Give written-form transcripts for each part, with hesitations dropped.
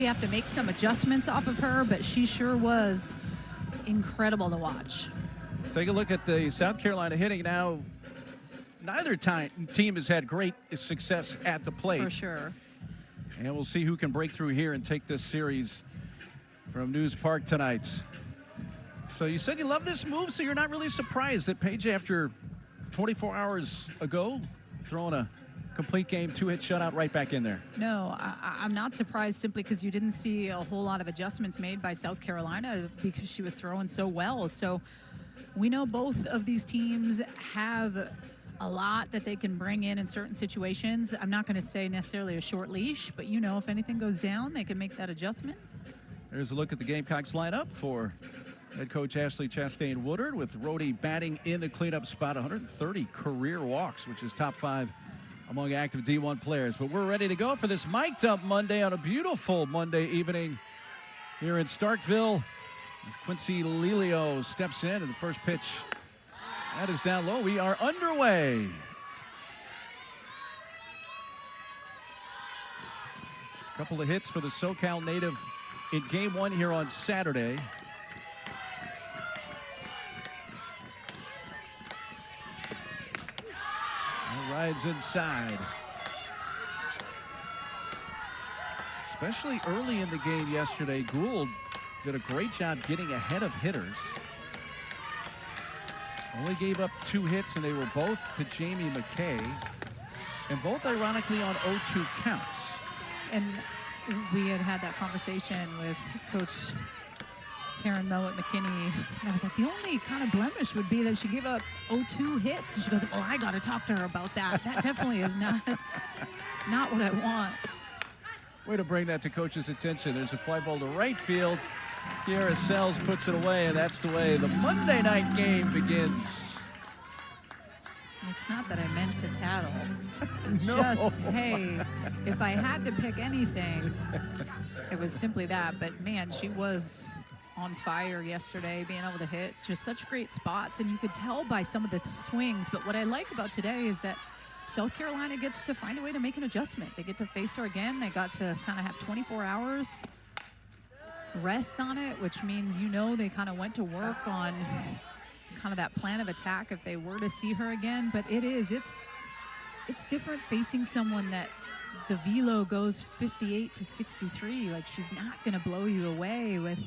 You have to make some adjustments off of her, but she sure was incredible to watch. Take a look at the South Carolina hitting now. Neither team has had great success at the plate. For sure. And we'll see who can break through here and take this series from News Park tonight. So you said you love this move, so you're not really surprised that Paige, after 24 hours ago, throwing a complete game, 2-hit shutout right back in there. No, I'm not surprised, simply because you didn't see a whole lot of adjustments made by South Carolina because she was throwing so well. So we know both of these teams have a lot that they can bring in certain situations. I'm not going to say necessarily a short leash, but if anything goes down, they can make that adjustment. There's a look at the Gamecocks lineup for head coach Ashley Chastain Woodard, with Rhodey batting in the cleanup spot. 130 career walks, which is top 5 among active D1 players. But we're ready to go for this Mic'd Up Monday on a beautiful Monday evening here in Starkville, as Quincy Lelio steps in, and the first pitch, that is down low. We are underway. A couple of hits for the SoCal native in game 1 here on Saturday. And rides inside. Especially early in the game yesterday, Gould did a great job getting ahead of hitters. Only gave up 2 hits, and they were both to Jamie McKay, and both ironically on 0-2 counts. And we had that conversation with Coach Taryn Moe at McKinney, and I was like, the only kind of blemish would be that she gave up 0-2 hits. And she goes, oh, I got to talk to her about that. That definitely is not what I want. Way to bring that to Coach's attention. There's a fly ball to right field. Kiara Sells puts it away, and that's the way the Monday night game begins. It's not that I meant to tattle. It's No. just, hey, if I had to pick anything, it was simply that. But, man, she was on fire yesterday, being able to hit just such great spots. And you could tell by some of the swings. But what I like about today is that South Carolina gets to find a way to make an adjustment. They get to face her again. They got to kind of have 24 hours rest on it, which means they kind of went to work on kind of that plan of attack if they were to see her again. But it's different facing someone that the velo goes 58 to 63. Like, she's not going to blow you away with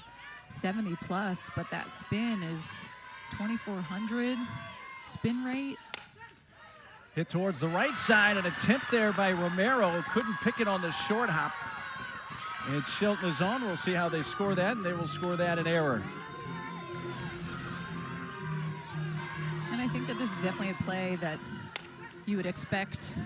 70 plus, but that spin is 2,400 spin rate. Hit towards the right side, an attempt there by Romero. Couldn't pick it on the short hop. And Shelton is on. We'll see how they score that, and they will score that in error. And I think that this is definitely a play that you would expect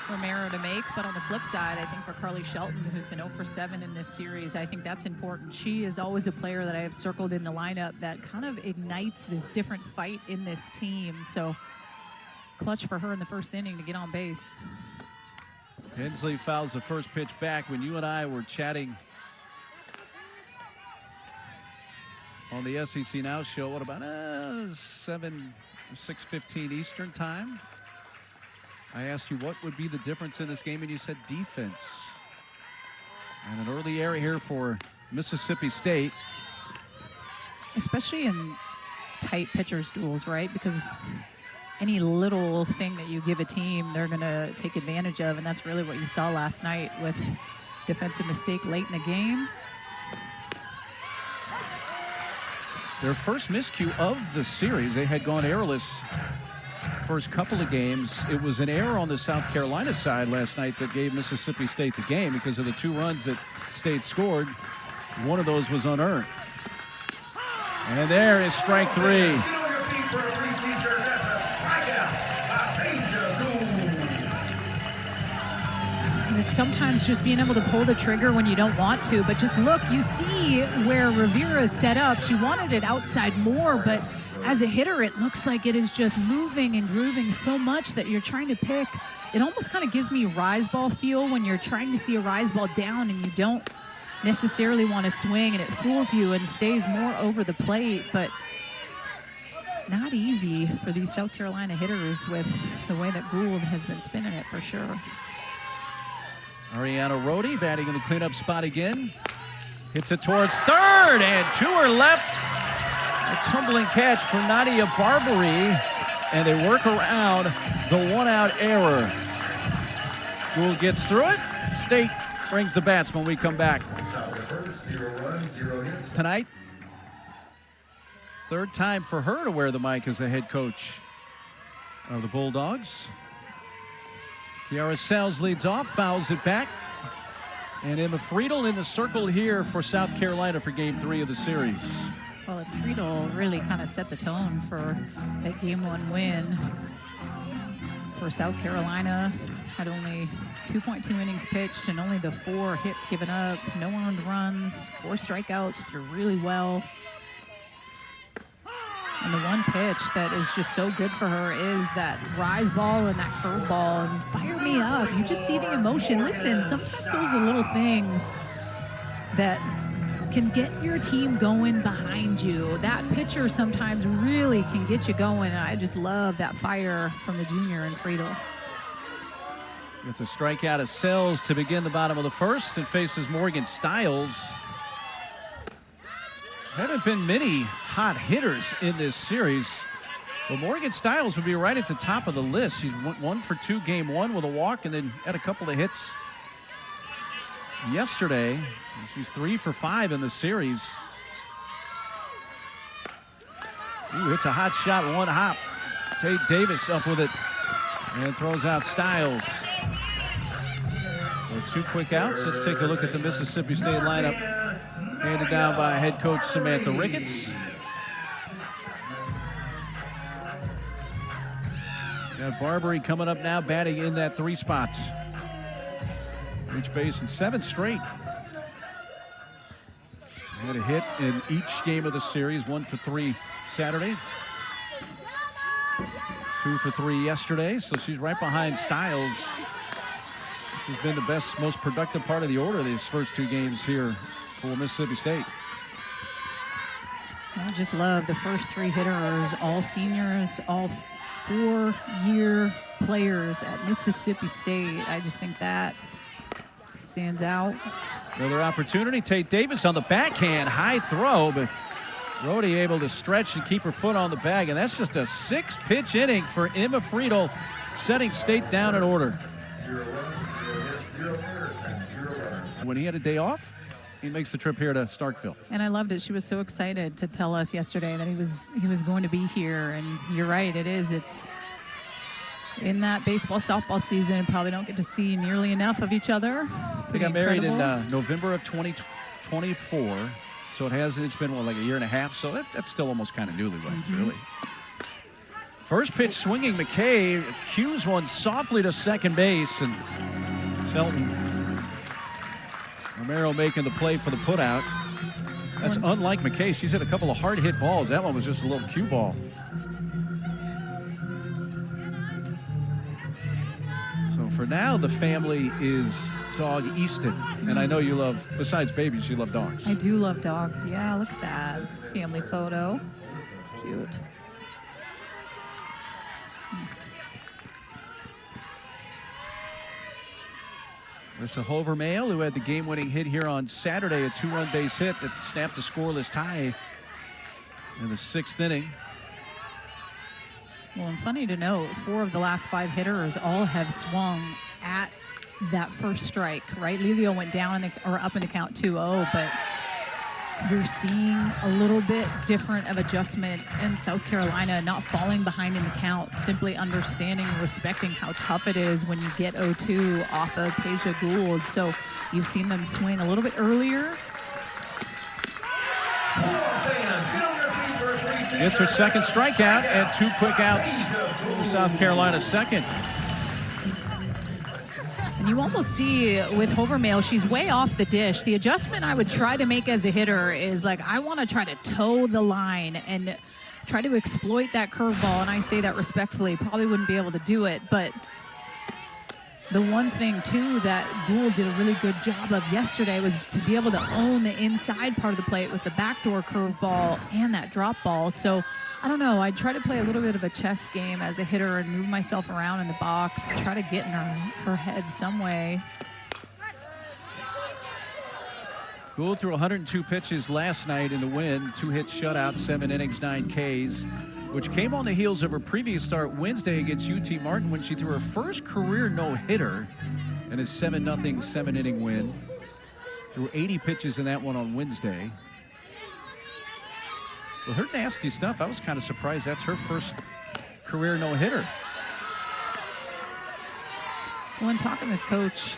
Romero to make. But on the flip side, I think for Carly Shelton, who's been 0 for 7 in this series, I think that's important. She is always a player that I have circled in the lineup that kind of ignites this different fight in this team. So clutch for her in the first inning to get on base. Hensley fouls the first pitch back. When you and I were chatting on the SEC Now show, what about 6:15 Eastern time? I asked you what would be the difference in this game, and you said defense. And an early error here for Mississippi State. Especially in tight pitchers duels, right? Because any little thing that you give a team, they're going to take advantage of, and that's really what you saw last night with defensive mistake late in the game. Their first miscue of the series. They had gone errorless first couple of games. It was an error on the South Carolina side last night that gave Mississippi State the game because of the 2 runs that State scored. One of those was unearned. And there is strike 3. And it's sometimes just being able to pull the trigger when you don't want to, but just look, you see where Rivera is set up. She wanted it outside more, but as a hitter, it looks like it is just moving and grooving so much that you're trying to pick. It almost kind of gives me rise ball feel when you're trying to see a rise ball down and you don't necessarily want to swing, and it fools you and stays more over the plate. But not easy for these South Carolina hitters with the way that Gould has been spinning it, for sure. Ariana Rhodey batting in the cleanup spot again. Hits it towards third, and to her left. A tumbling catch for Nadia Barbary, and they work around the one-out error. Gould gets through it. State brings the bats when we come back. Tonight, third time for her to wear the mic as the head coach of the Bulldogs. Kiara Sells leads off, fouls it back. And Emma Friedel in the circle here for South Carolina for Game 3 of the series. Well, and Friedel really kind of set the tone for that Game 1 win for South Carolina. Had only 2.2 innings pitched and only the 4 hits given up. No earned runs, 4 strikeouts, threw really well. And the one pitch that is just so good for her is that rise ball and that curve ball. And fire me up. You just see the emotion. Listen, sometimes those are little things that can get your team going behind you. That pitcher sometimes really can get you going. And I just love that fire from the junior and Friedel. Gets a strikeout of Sells to begin the bottom of the first and faces Morgan Stiles. Haven't been many hot hitters in this series, but Morgan Stiles would be right at the top of the list. She's 1 for 2 Game 1 with a walk and then had a couple of hits yesterday. She's 3 for 5 in the series. Ooh, hits a hot shot, 1 hop. Tate Davis up with it and throws out Stiles. So 2 quick outs. Let's take a look at the Mississippi State lineup. Handed down by head coach Samantha Ricketts. Got Barbary coming up now, batting in that 3 spots. Reached base in 7 straight. Had a hit in each game of the series. 1 for 3 Saturday. 2 for 3 yesterday. So she's right behind Stiles. This has been the best, most productive part of the order these first 2 games here for Mississippi State. I just love the first 3 hitters, all seniors, all 4-year players at Mississippi State. I just think that stands out. Another opportunity. Tate Davis on the backhand, high throw, but Rhodey able to stretch and keep her foot on the bag, and that's just a 6-pitch inning for Emma Friedel, setting State down in order. When he had a day off, he makes the trip here to Starkville. And I loved it. She was so excited to tell us yesterday that he was going to be here. And you're right, it is. It's in that baseball, softball season, probably don't get to see nearly enough of each other. They got married in November of 2024. So it's been, like a year and a half. So that's still almost kind of newlyweds, really. First pitch swinging, McKay cues one softly to second base, and Shelton Romero making the play for the putout. That's unlike McKay. She's hit a couple of hard hit balls. That one was just a little cue ball. So for now, the family is dog Easton. And I know you love, besides babies, you love dogs. I do love dogs. Yeah, look at that family photo. Cute. Alyssa Hovermail, who had the game-winning hit here on Saturday, a 2-run base hit that snapped a scoreless tie in the 6th inning. Well, and funny to note, 4 of the last 5 hitters all have swung at that first strike, right? Lelio went down or up in the count 2-0, but you're seeing a little bit different of adjustment in South Carolina, not falling behind in the count, simply understanding and respecting how tough it is when you get 0-2 off of Peja Gould. So you've seen them swing a little bit earlier. Gets her second strikeout and 2 quick outs for South Carolina's second. And you almost see with Hovermail, she's way off the dish. The adjustment I would try to make as a hitter is like, I want to try to toe the line and try to exploit that curveball. And I say that respectfully, probably wouldn't be able to do it. But the one thing, too, that Gould did a really good job of yesterday was to be able to own the inside part of the plate with the backdoor curveball and that drop ball. So, I don't know. I'd try to play a little bit of a chess game as a hitter and move myself around in the box, try to get in her head some way. Gould threw 102 pitches last night in the win. 2-hit shutout, 7 innings, 9 Ks, which came on the heels of her previous start Wednesday against UT Martin when she threw her first career no-hitter in a 7-0 7-inning win. Threw 80 pitches in that one on Wednesday. Well, her nasty stuff, I was kind of surprised that's her first career no-hitter. When talking with Coach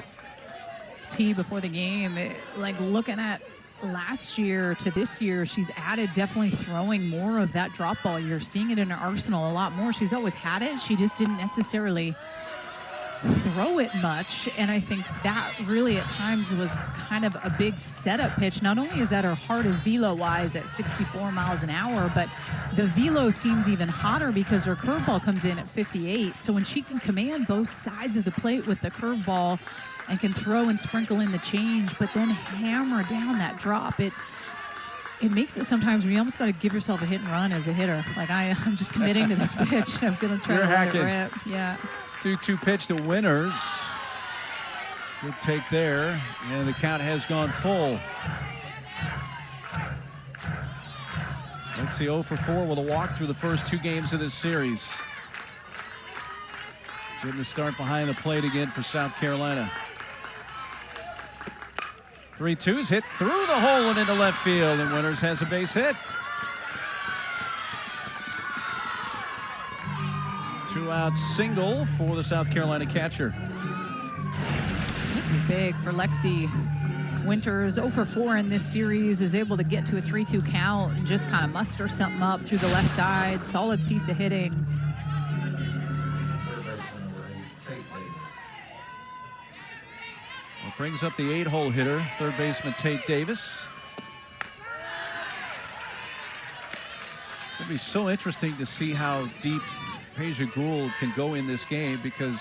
T before the game, like looking at last year to this year, she's added definitely throwing more of that drop ball. You're seeing it in her arsenal a lot more. She's always had it. She just didn't necessarily throw it much, and I think that really at times was kind of a big setup pitch. Not only is that her heart is velo-wise at 64 miles an hour, but the velo seems even hotter because her curveball comes in at 58. So when she can command both sides of the plate with the curveball and can throw and sprinkle in the change, but then hammer down that drop, it makes it sometimes where you almost got to give yourself a hit and run as a hitter. Like I'm just committing to this pitch. I'm going to try to let it rip. Yeah. 2-2 pitch to Winters. Good take there, and the count has gone full. Lexi 0 for 4 with a walk through the first 2 games of this series. Getting the start behind the plate again for South Carolina. 3-2's hit through the hole and into left field, and Winters has a base hit. 2-out single for the South Carolina catcher. This is big for Lexi. Winters 0 for 4 in this series, is able to get to a 3-2 count and just kind of muster something up through the left side. Solid piece of hitting. Well, brings up the 8-hole hitter, third baseman Tate Davis. It's going to be so interesting to see how deep Peja Gould can go in this game, because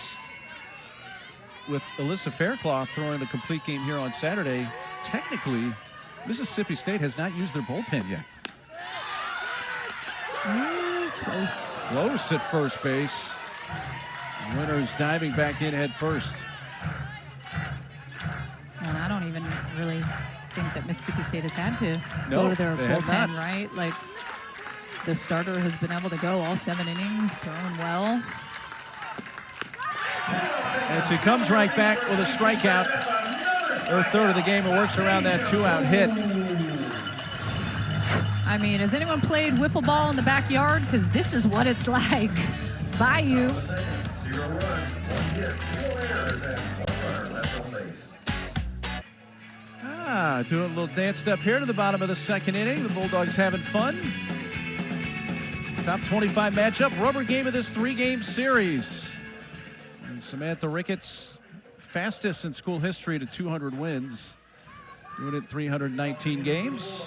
with Alyssa Faircloth throwing the complete game here on Saturday, technically Mississippi State has not used their bullpen yet. Close. Close at first base. Winters diving back in head first. And I don't even really think that Mississippi State has had to go to their bullpen, right? Like, the starter has been able to go all 7 innings, throwing well. And she comes right back with a strikeout. Her third of the game, and works around that 2-out hit. I mean, has anyone played wiffle ball in the backyard? Because this is what it's like. Bayou. Doing a little dance step here to the bottom of the 2nd inning. The Bulldogs having fun. Top 25 matchup, rubber game of this 3-game series. And Samantha Ricketts, fastest in school history to 200 wins, doing it 319 games.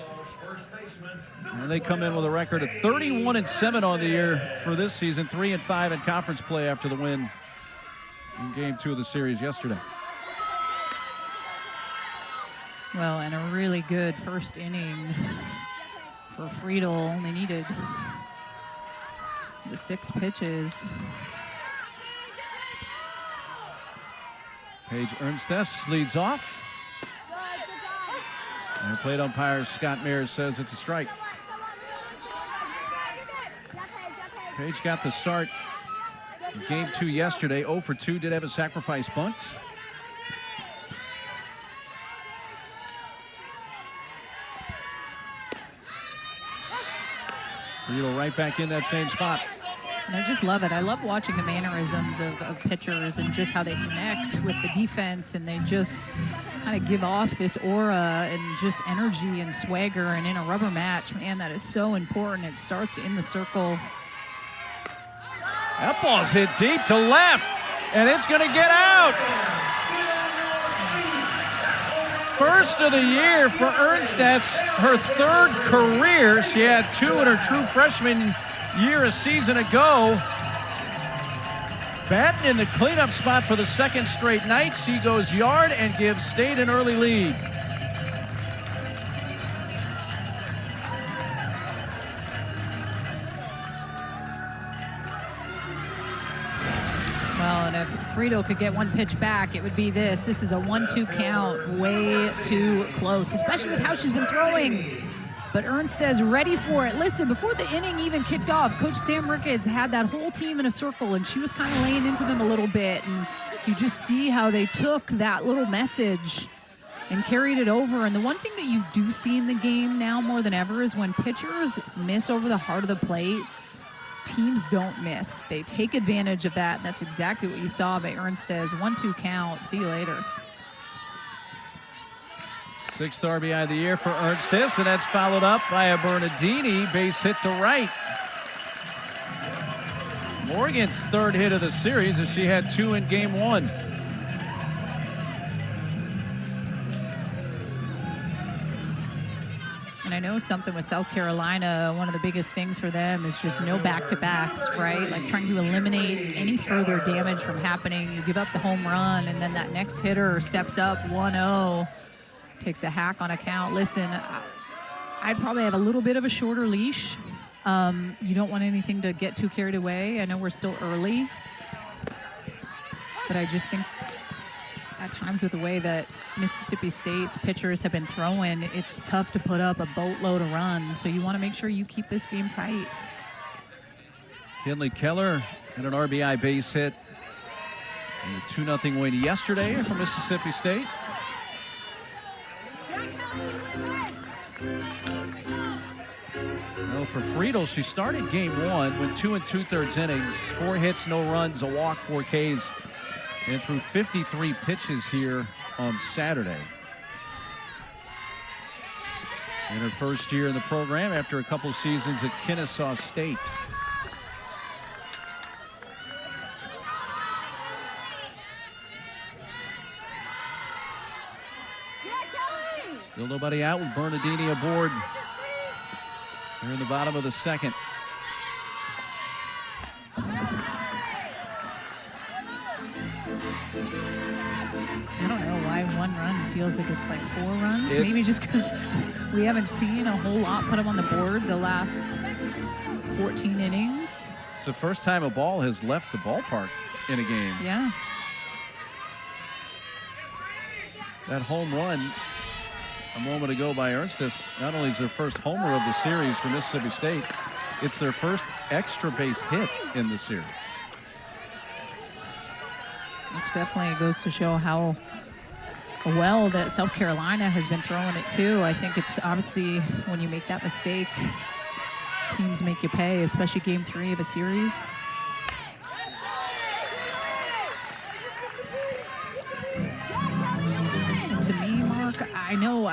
And they come in with a record of 31-7 on the year for this season, 3-5 in conference play after the win in Game 2 of the series yesterday. Well, and a really good first inning for Friedel. Only needed the 6 pitches. Paige Ernstess leads off. And plate umpire Scott Mears says it's a strike. Paige got the start in Game 2 yesterday. 0 for 2, did have a sacrifice bunt. Friedel right back in that same spot. And I just love it. I love watching the mannerisms of pitchers and just how they connect with the defense, and they just kind of give off this aura and just energy and swagger. And in a rubber match, man, that is so important. It starts in the circle. That ball's hit deep to left, and it's going to get out. First of the year for Ernstess, her 3rd career. She had 2 in her true freshman year a season ago. Batting in the cleanup spot for the 2nd straight night. She goes yard and gives State an early lead. Well, and if Friedel could get one pitch back, it would be this. This is a 1-2 count, way too close, especially with how she's been throwing. But Ernsted's ready for it. Listen, before the inning even kicked off, Coach Sam Ricketts had that whole team in a circle, and she was kind of laying into them a little bit. And you just see how they took that little message and carried it over. And the one thing that you do see in the game now more than ever is when pitchers miss over the heart of the plate, teams don't miss. They take advantage of that. And that's exactly what you saw by Ernsted's 1-2 count. See you later. 6th RBI of the year for Ernstes, and that's followed up by a Bernardini base hit to right. Morgan's 3rd hit of the series, as she had 2 in game 1. And I know something with South Carolina, one of the biggest things for them is just no back-to-backs, right? Like trying to eliminate any further damage from happening. You give up the home run, and then that next hitter steps up 1-0. Takes a hack on a count. Listen, I'd probably have a little bit of a shorter leash. You don't want anything to get too carried away. I know we're still early, but I just think at times with the way that Mississippi State's pitchers have been throwing, it's tough to put up a boatload of runs. So you want to make sure you keep this game tight. Kinley Keller had an RBI base hit in a 2-0 win yesterday for Mississippi State. Well, for Friedel, she started game 1, went 2 2/3 innings, 4 hits, no runs, a walk, 4 Ks, and threw 53 pitches here on Saturday. In her first year in the program after a couple seasons at Kennesaw State. Still nobody out with Bernardini aboard here in the bottom of the 2nd. I don't know why 1 run feels like it's like 4 runs. Maybe just because we haven't seen a whole lot put them on the board the last 14 innings. It's the first time a ball has left the ballpark in a game. Yeah. That home run a moment ago by Ernstes not only is their first homer of the series for Mississippi State, it's their first extra base hit in the series. It's definitely goes to show how well that South Carolina has been throwing it too. I think it's obviously when you make that mistake, teams make you pay, especially game 3 of a series. And to me, Mark, I know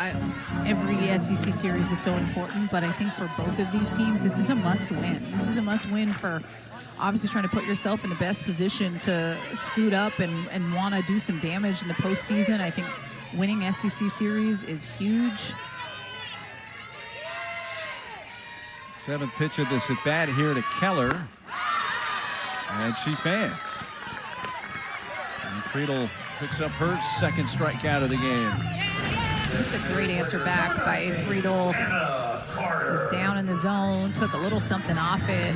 every SEC series is so important, but I think for both of these teams, this is a must-win. This is a must-win for obviously trying to put yourself in the best position to scoot up and want to do some damage in the postseason. I think winning SEC series is huge. 7th pitch of this at bat here to Keller, and she fans. And Friedel picks up her 2nd strikeout of the game. Just a great answer back by Friedel. Was down in the zone, took a little something off it.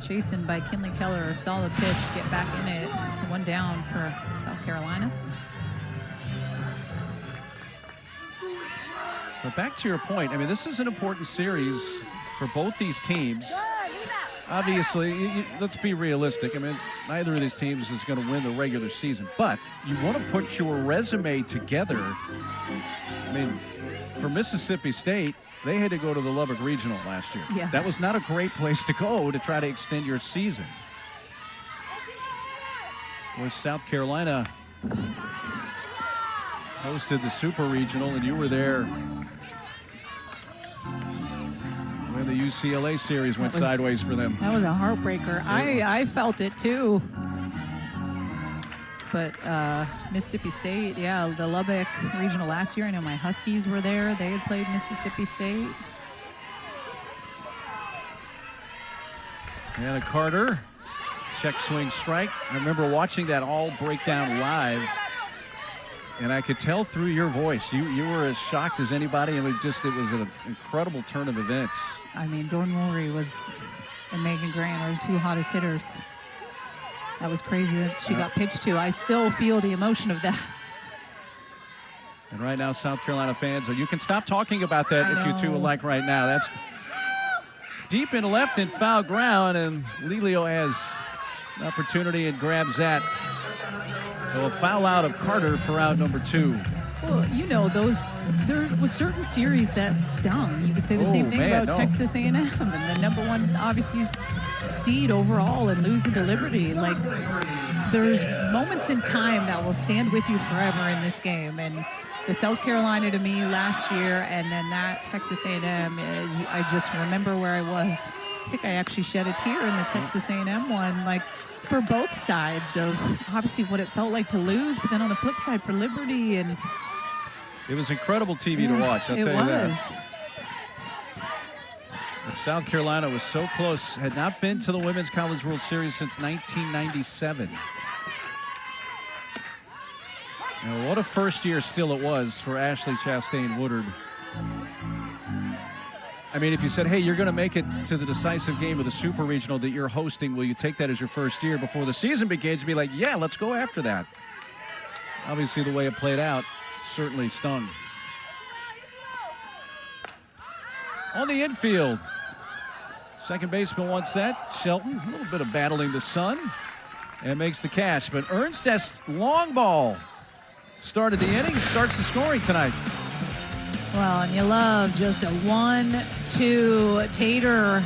Chasing by Kinley Keller, a solid pitch to get back in it. 1 down for South Carolina. But back to your point, I mean, this is an important series for both these teams. Obviously, let's be realistic. I mean, neither of these teams is going to win the regular season, but you want to put your resume together. I mean, for Mississippi State, they had to go to the Lubbock Regional last year. Yeah. That was not a great place to go to try to extend your season. Of course, South Carolina hosted the Super Regional, and you were there when the UCLA series went sideways for them. That was a heartbreaker. I felt it too. But Mississippi State, yeah, the Lubbock Regional last year, I know my Huskies were there. They had played Mississippi State. Anna Carter, check swing strike. I remember watching that all break down live, and I could tell through your voice, you were as shocked as anybody, and it was an incredible turn of events. I mean, Jordan Mulry and Megan Grant are the 2 hottest hitters. That was crazy that she got pitched to. I still feel the emotion of that. And right now, South Carolina fans, you can stop talking about that if you two would like right now. That's deep in left in foul ground, and Lelio has an opportunity and grabs that. So a foul out of Carter for out number 2. Well, you know, there was certain series that stung. You could say the same thing about Texas A&M and the number 1, obviously, seed overall and losing to Liberty. Like, there's moments in time that will stand with you forever in this game. And the South Carolina to me last year, and then that Texas A&M, I just remember where I was. I think I actually shed a tear in the Texas A&M one, like, for both sides of obviously what it felt like to lose, but then on the flip side for Liberty. And it was incredible TV to watch, I'll tell you that. It was. But South Carolina was so close, had not been to the Women's College World Series since 1997. Now, what a first year still it was for Ashley Chastain Woodard. I mean, if you said, hey, you're going to make it to the decisive game of the Super Regional that you're hosting, will you take that as your first year before the season begins? Be like, yeah, let's go after that. Obviously, the way it played out certainly stung. On the infield, second baseman wants that. Shelton, a little bit of battling the sun, and makes the catch. But Ernst's long ball started the inning, starts the scoring tonight. Well, and you love just a 1-2 Tater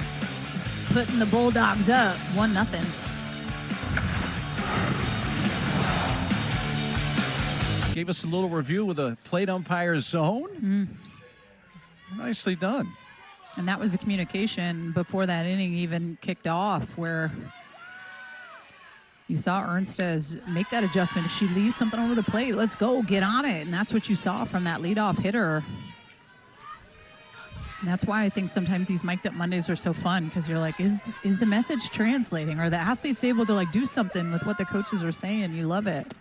putting the Bulldogs up 1-0. Gave us a little review with a plate umpire zone. Nicely done. And that was the communication before that inning even kicked off, where you saw Ernstez make that adjustment. If she leaves something over the plate, let's go, get on it. And that's what you saw from that leadoff hitter. And that's why I think sometimes these mic'd up Mondays are so fun, because you're like, is the message translating? Are the athletes able to like do something with what the coaches are saying? You love it.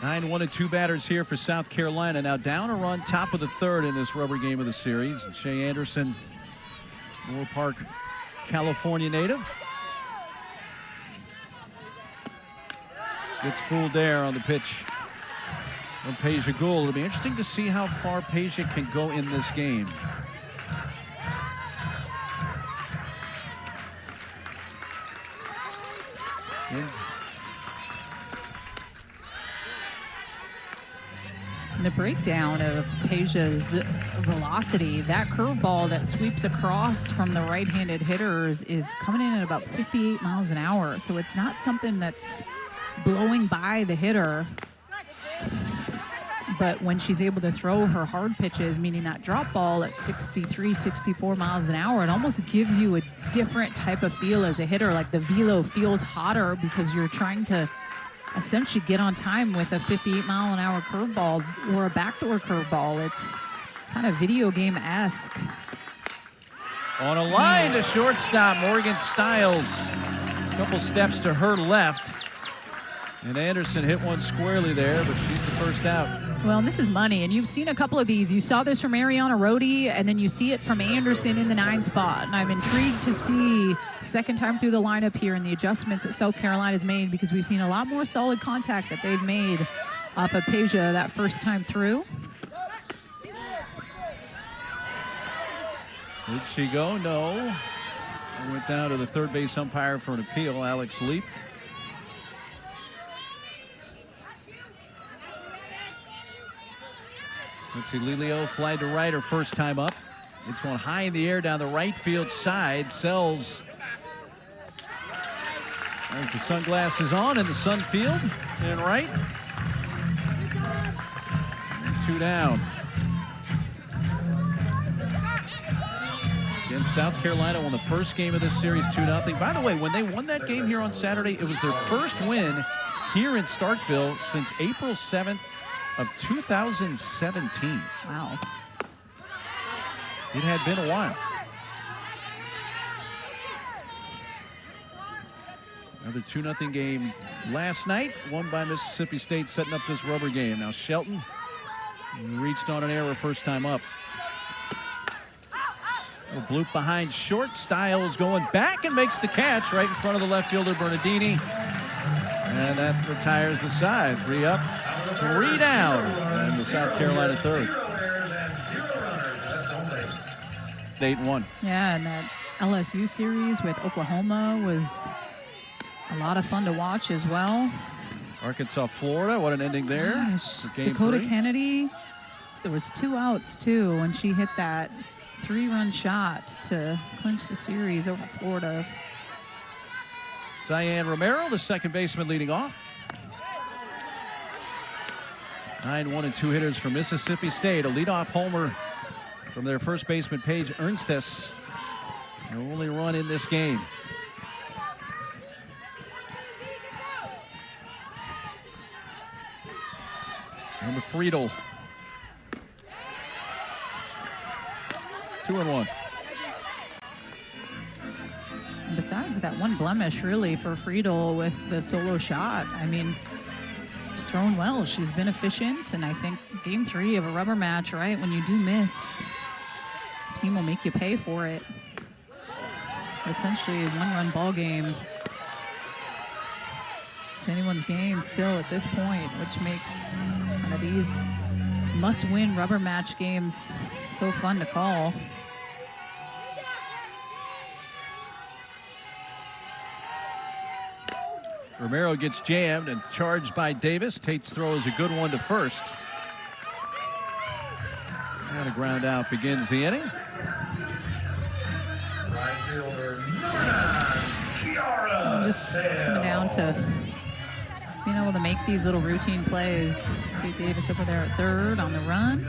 9-1-2 batters here for South Carolina. Now down a run, top of the third in this rubber game of the series. And Shea Anderson, Moore Park, California native. Gets fooled there on the pitch from Peja Gould. It'll be interesting to see how far Peja can go in this game. Yeah. The breakdown of Peja's velocity, that curveball that sweeps across from the right-handed hitters is coming in at about 58 miles an hour. So it's not something that's blowing by the hitter. But when she's able to throw her hard pitches, meaning that drop ball at 63, 64 miles an hour, it almost gives you a different type of feel as a hitter. Like the velo feels hotter because you're trying to essentially get on time with a 58-mile-an-hour curveball or a backdoor curveball. It's kind of video game-esque. On a line to shortstop, Morgan Stiles. A couple steps to her left. And Anderson hit one squarely there, but she's the first out. Well, and this is money, and you've seen a couple of these. You saw this from Ariana Rhodey, and then you see it from Anderson in the 9 spot. And I'm intrigued to see second time through the lineup here and the adjustments that South Carolina's made, because we've seen a lot more solid contact that they've made off of Peja that first time through. Did she go? No. I went down to the third base umpire for an appeal, Alex Leap. Let's see, Lelio fly to right her first time up. It's one high in the air down the right field side. Sells. There's the sunglasses on in the sun field. And right. And 2 down. Again, South Carolina won the first game of this series 2-0. By the way, when they won that game here on Saturday, it was their first win here in Starkville since April 7th. Of 2017. Wow. It had been a while. Another 2-0 game last night, won by Mississippi State, setting up this rubber game. Now Shelton reached on an error first time up. Little bloop behind short. Styles going back and makes the catch right in front of the left fielder, Bernardini. And that retires the side. 3 up, 3 down. And the South Carolina third. 8-1. Yeah, and that LSU series with Oklahoma was a lot of fun to watch as well. Arkansas, Florida, what an ending there. Gosh, For game Dakota 3. Kennedy, there was 2 outs too when she hit that 3-run shot to clinch the series over Florida. Cyan Romero, the second baseman, leading off. 9-1 and 2 hitters for Mississippi State. A leadoff homer from their first baseman, Paige Ernstes. The only run in this game. And the Friedel. 2-1. Besides that one blemish, really, for Friedel with the solo shot, I mean, she's thrown well. She's been efficient, and I think game 3 of a rubber match, right, when you do miss, the team will make you pay for it. Essentially, a 1-run ball game. It's anyone's game still at this point, which makes one of these must-win rubber match games so fun to call. Romero gets jammed and charged by Davis. Tate's throw is a good one to first. And a ground out begins the inning. Just coming down to being able to make these little routine plays. Tate Davis over there at third on the run.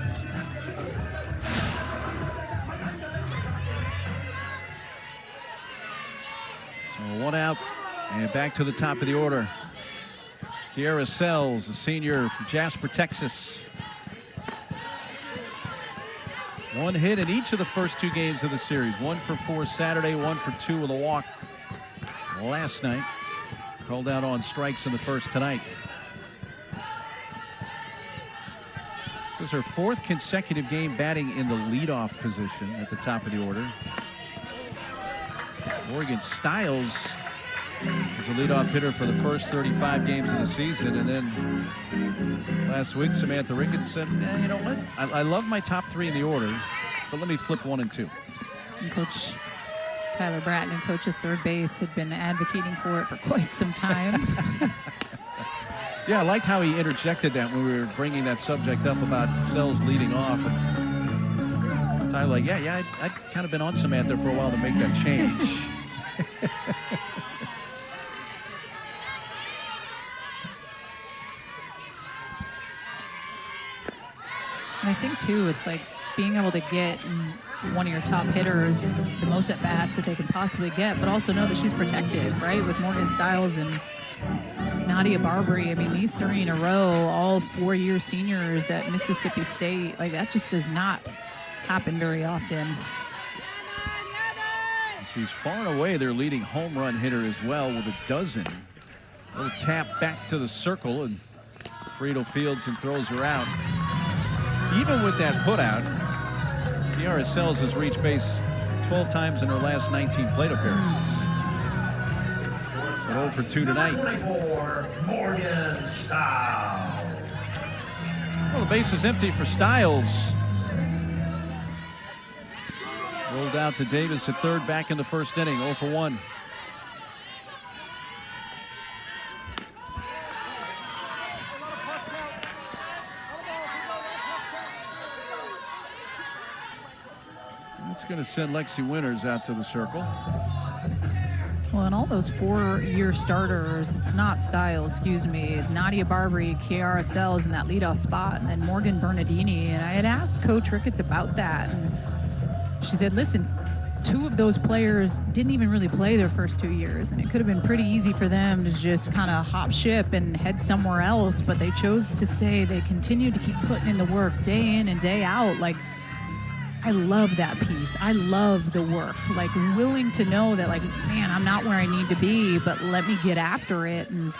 So 1 out and back to the top of the order. Kiara Sells, a senior from Jasper, Texas. 1 hit in each of the first 2 games of the series. 1 for 4 Saturday, 1 for 2 with a walk last night. Called out on strikes in the first tonight. This is her 4th consecutive game batting in the leadoff position at the top of the order. Morgan Styles is a leadoff hitter for the first 35 games of the season. And then last week, Samantha Ricketts said, you know what? I love my top 3 in the order, but let me flip 1 and 2. And Coach Tyler Bratton, coach's third base, had been advocating for it for quite some time. Yeah, I liked how he interjected that when we were bringing that subject up about Sells leading off. And Tyler, like, yeah, I'd kind of been on Samantha for a while to make that change. And I think, too, it's like being able to get one of your top hitters the most at-bats that they can possibly get, but also know that she's protected, right, with Morgan Styles and Nadia Barbary. I mean, these 3 in a row, all 4-year seniors at Mississippi State, like that just does not happen very often. She's far and away their leading home run hitter as well with a dozen. A little tap back to the circle, and Friedel fields and throws her out. Even with that putout, Kiara Sells has reached base 12 times in her last 19 plate appearances. But 0 for 2 tonight. 24, Morgan Styles. Well, the base is empty for Styles. Rolled out to Davis at third, back in the first inning, 0 for 1. That's going to send Lexi Winters out to the circle. Well, and all those 4-year starters, it's not Styles, excuse me, Nadia Barbary, Kiara Sells in that leadoff spot, and then Morgan Bernardini. And I had asked Coach Ricketts about that, and she said, listen, 2 of those players didn't even really play their first 2 years, and it could have been pretty easy for them to just kind of hop ship and head somewhere else, but they chose to stay. They continued to keep putting in the work day in and day out. Like, I love that piece. I love the work, like willing to know that, like, man, I'm not where I need to be, but let me get after it. And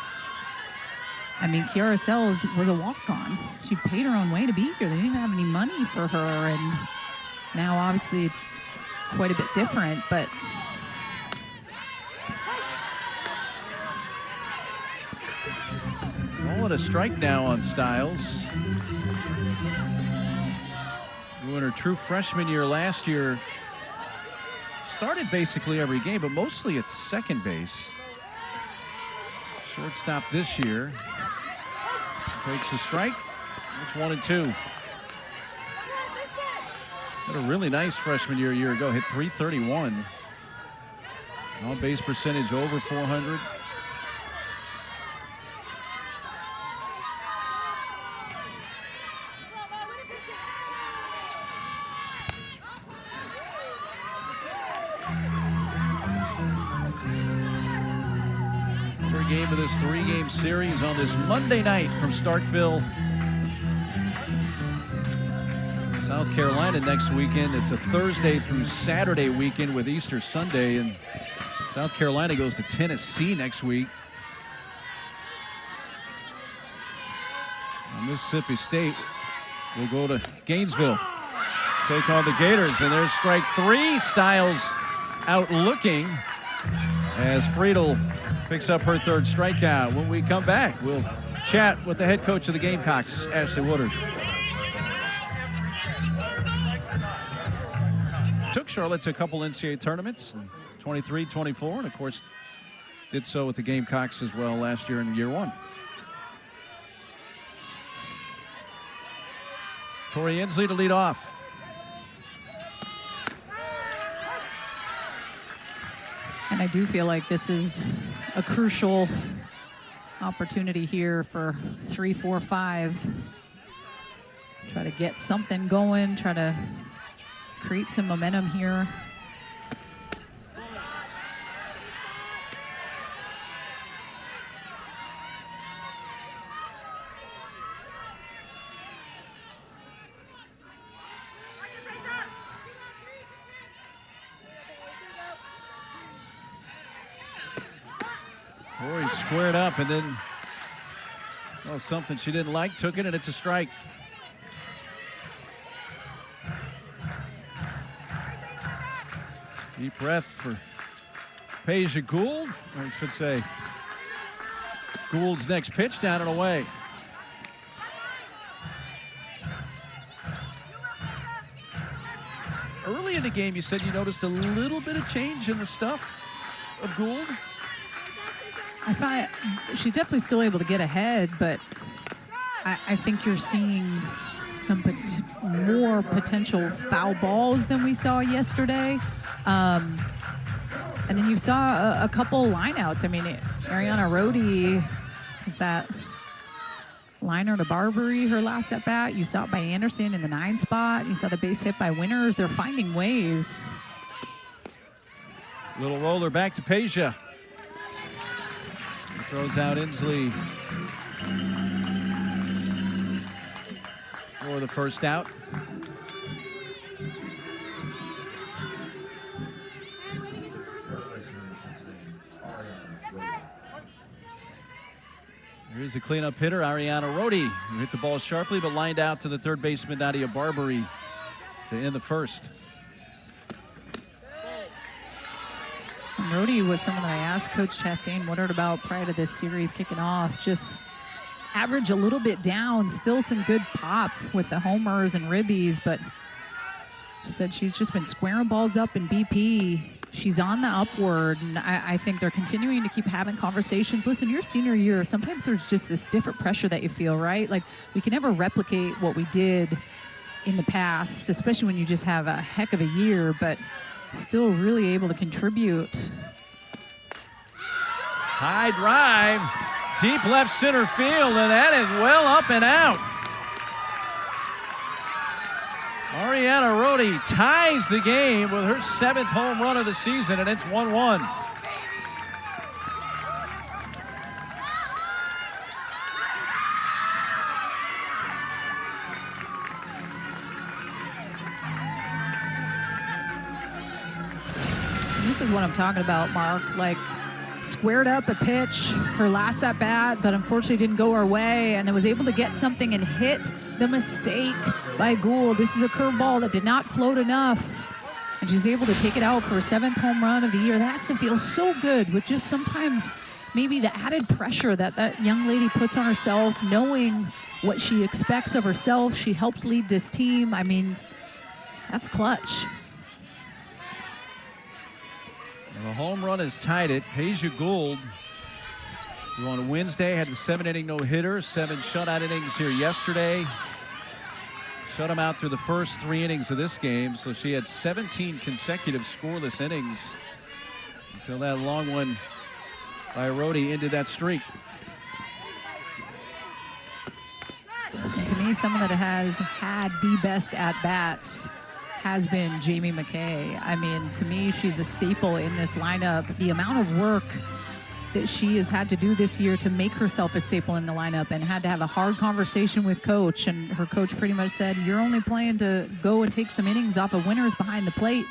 I mean, Kiara Sells was a walk-on. She paid her own way to be here. They didn't even have any money for her. And now obviously quite a bit different, but oh, and a strike now on Stiles. Who in her true freshman year last year started basically every game, but mostly at second base. Shortstop this year. Takes the strike. It's 1-2. Had a really nice freshman year a year ago. Hit .331. On base percentage over 400. Game of this 3-game series on this Monday night from Starkville, South Carolina next weekend. It's a Thursday through Saturday weekend with Easter Sunday, and South Carolina goes to Tennessee next week. And Mississippi State will go to Gainesville, take on the Gators, and there's strike 3. Stiles out looking as Friedel picks up her 3rd strikeout. When we come back, we'll chat with the head coach of the Gamecocks, Ashley Woodard. Took Charlotte to a couple NCAA tournaments, 23, 24, and of course did so with the Gamecocks as well last year in year 1. Tori Inslee to lead off. and I do feel like this is a crucial opportunity here for 3, 4, 5. Try to get something going, try to create some momentum here. Tori squared up and then saw something she didn't like, took it, and it's a strike. Deep breath for Peja Gould, or I should say Gould's next pitch, down and away. Early in the game, you said you noticed a little bit of change in the stuff of Gould. I thought she's definitely still able to get ahead, but I think you're seeing some more potential foul balls than we saw yesterday. And then you saw a couple lineouts. I mean, Ariana Rhodey with that liner to Barbary, her last at bat. You saw it by Anderson in the 9 spot. You saw the base hit by Winters. They're finding ways. Little roller back to Peja. Throws out Inslee for the first out. Here's a cleanup hitter, Ariana Rhodey, who hit the ball sharply but lined out to the third baseman, Nadia Barbary, to end the first. Rhodey was someone that I asked Coach Chastain Woodard about prior to this series kicking off. Just average a little bit down, still some good pop with the homers and ribbies, but she said she's just been squaring balls up in BP. She's on the upward, and I think they're continuing to keep having conversations. Listen, your senior year, sometimes there's just this different pressure that you feel, right? Like, we can never replicate what we did in the past, especially when you just have a heck of a year, but still really able to contribute. High drive, deep left center field, and that is well up and out. Ariana Rhodey ties the game with her 7th home run of the season, and it's 1-1. This is what I'm talking about, Mark. Like, squared up a pitch, her last at bat, but unfortunately didn't go her way, and then was able to get something and hit the mistake by Gould. This is a curveball that did not float enough, and she's able to take it out for a 7th home run of the year. That has to feel so good with just sometimes maybe the added pressure that that young lady puts on herself, knowing what she expects of herself. She helps lead this team. I mean, that's clutch. The home run has tied it. Peja Gould, who on Wednesday had the 7-inning no-hitter, 7 shutout innings here yesterday. Shut him out through the first 3 innings of this game, so she had 17 consecutive scoreless innings until that long one by Rhodey ended that streak. And to me, someone that has had the best at-bats has been Jamie McKay. I mean, to me, she's a staple in this lineup. The amount of work that she has had to do this year to make herself a staple in the lineup, and had to have a hard conversation with coach, and her coach pretty much said, you're only playing to go and take some innings off of winners behind the plate.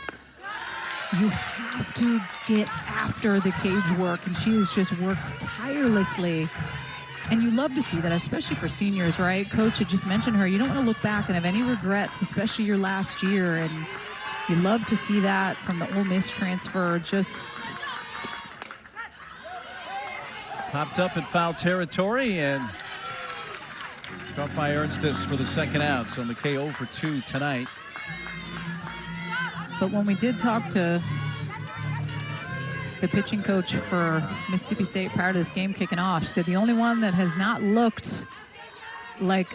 You have to get after the cage work, and she has just worked tirelessly. And you love to see that, especially for seniors, right? Coach had just mentioned her. You don't want to look back and have any regrets, especially your last year. And you love to see that from the Ole Miss transfer. Just popped up in foul territory and struck by Ernstis for the second out. So McKay 0 for 2 tonight. But when we did talk to the pitching coach for Mississippi State prior to this game kicking off, she said the only one that has not looked like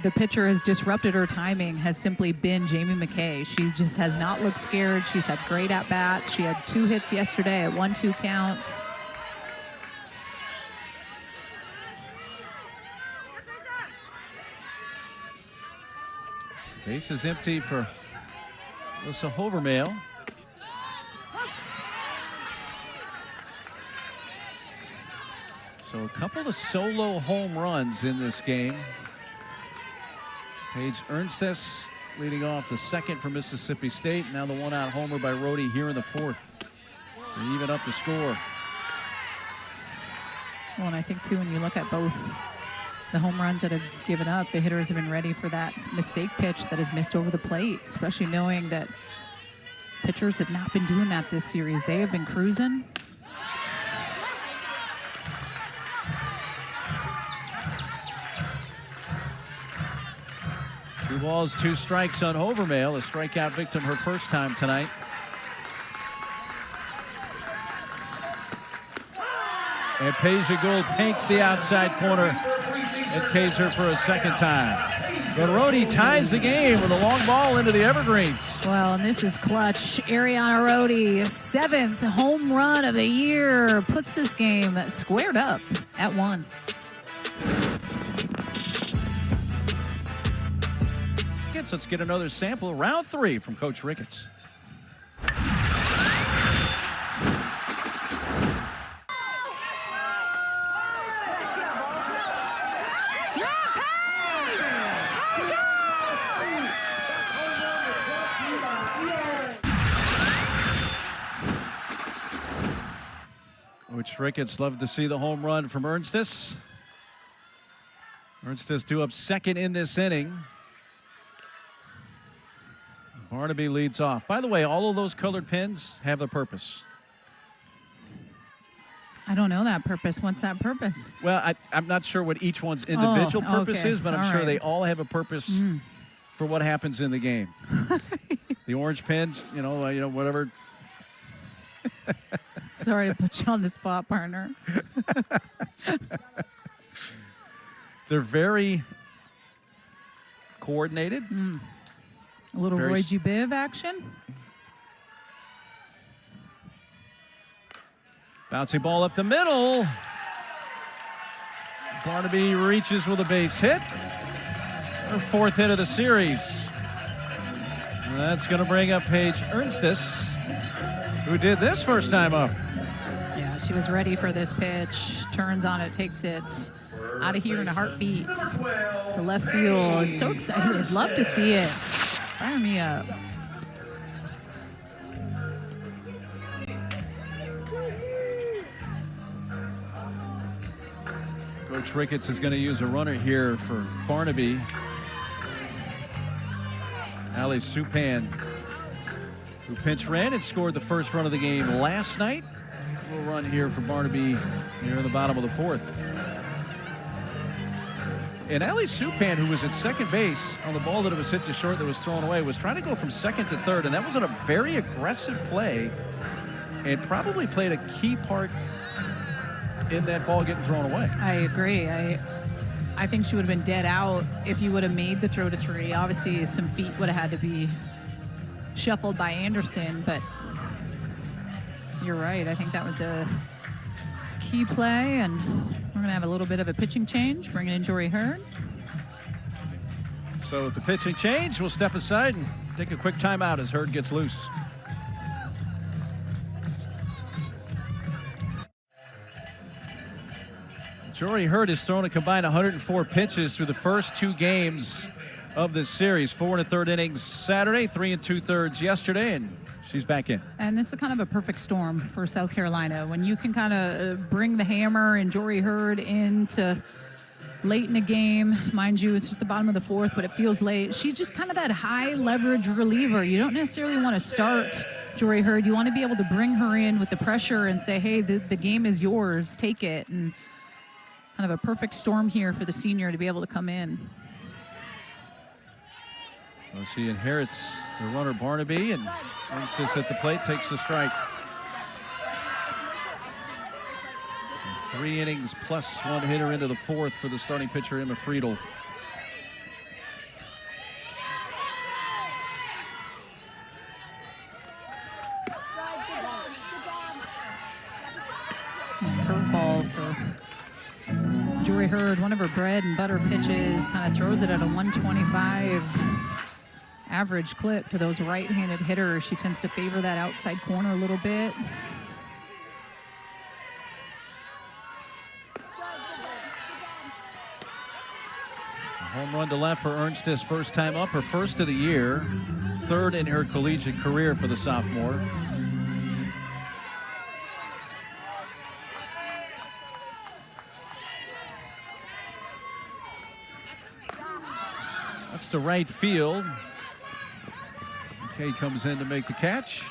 the pitcher has disrupted her timing has simply been Jamie McKay. She just has not looked scared. She's had great at-bats. She had 2 hits yesterday at 1-2 counts. Base is empty for Alyssa Hovermail. So a couple of solo home runs in this game. Paige Ernstis leading off the second for Mississippi State. Now the one-out homer by Rhodey here in the 4th to even up the score. Well, and I think, too, when you look at both the home runs that have given up, the hitters have been ready for that mistake pitch that has missed over the plate, especially knowing that pitchers have not been doing that this series. They have been cruising. Two balls, 2 strikes on Hovermail, a strikeout victim her first time tonight. And Peja Gould paints the outside corner and K's her for a second time. But Rhodey ties the game with a long ball into the evergreens. Well, and this is clutch. Ariana Rhodey, 7th home run of the year, puts this game squared up at 1. Let's get another sample. Round 3 from Coach Ricketts. Coach Ricketts loved to see the home run from Ernstis. Ernstis due up second in this inning. Barnaby leads off. By the way, all of those colored pins have a purpose. I don't know that purpose. What's that purpose? Well, I'm not sure what each one's individual purpose is, but I'm sure they all have a purpose for what happens in the game. The orange pins, you know, whatever. Sorry to put you on the spot, partner. They're very coordinated. A little Roy G. Biv action. Bouncing ball up the middle. Barnaby reaches with a base hit. Her 4th hit of the series. And that's going to bring up Paige Ernstis, who did this first time up. Yeah, she was ready for this pitch. Turns on it, takes it out of here in a heartbeat to left field. So excited. Love to see it. Fire me up. Coach Ricketts is going to use a runner here for Barnaby. Allie Supan who pinch ran and scored the first run of the game last night. We'll run here for Barnaby here in the bottom of the fourth. And Ali Supan, who was at second base on the ball that was hit to short that was thrown away, was trying to go from second to third, and that was on a very aggressive play and probably played a key part in that ball getting thrown away. I agree. I think she would have been dead out if you would have made the throw to three. Obviously, some feet would have had to be shuffled by Anderson, but you're right. I think that was a key play, and we're going to have a little bit of a pitching change, bringing in Jory Hurd. So with the pitching change, we'll step aside and take a quick timeout as Hurd gets loose. Jory Hurd has thrown a combined 104 pitches through the first two games of this series. 4 1/3 innings Saturday, 3 2/3 yesterday, and she's back in. And this is kind of a perfect storm for South Carolina. When you can kind of bring the hammer and Jory Hurd into late in the game. Mind you, it's just the bottom of the fourth, but it feels late. She's just kind of that high leverage reliever. You don't necessarily want to start Jory Hurd. You want to be able to bring her in with the pressure and say, hey, the game is yours. Take it. And kind of a perfect storm here for the senior to be able to come in. So she inherits the runner Barnaby, and Ernstis at the plate takes the strike. 3 innings plus one hitter into the fourth for the starting pitcher, Emma Friedel. Curveball for Jory Hurd, one of her bread and butter pitches, kind of throws it at a 125 average clip to those right-handed hitters. She tends to favor that outside corner a little bit. Home run to left for Ernstis, first time up, her first of the year, third in her collegiate career for the sophomore. That's to right field. McKay comes in to make the catch.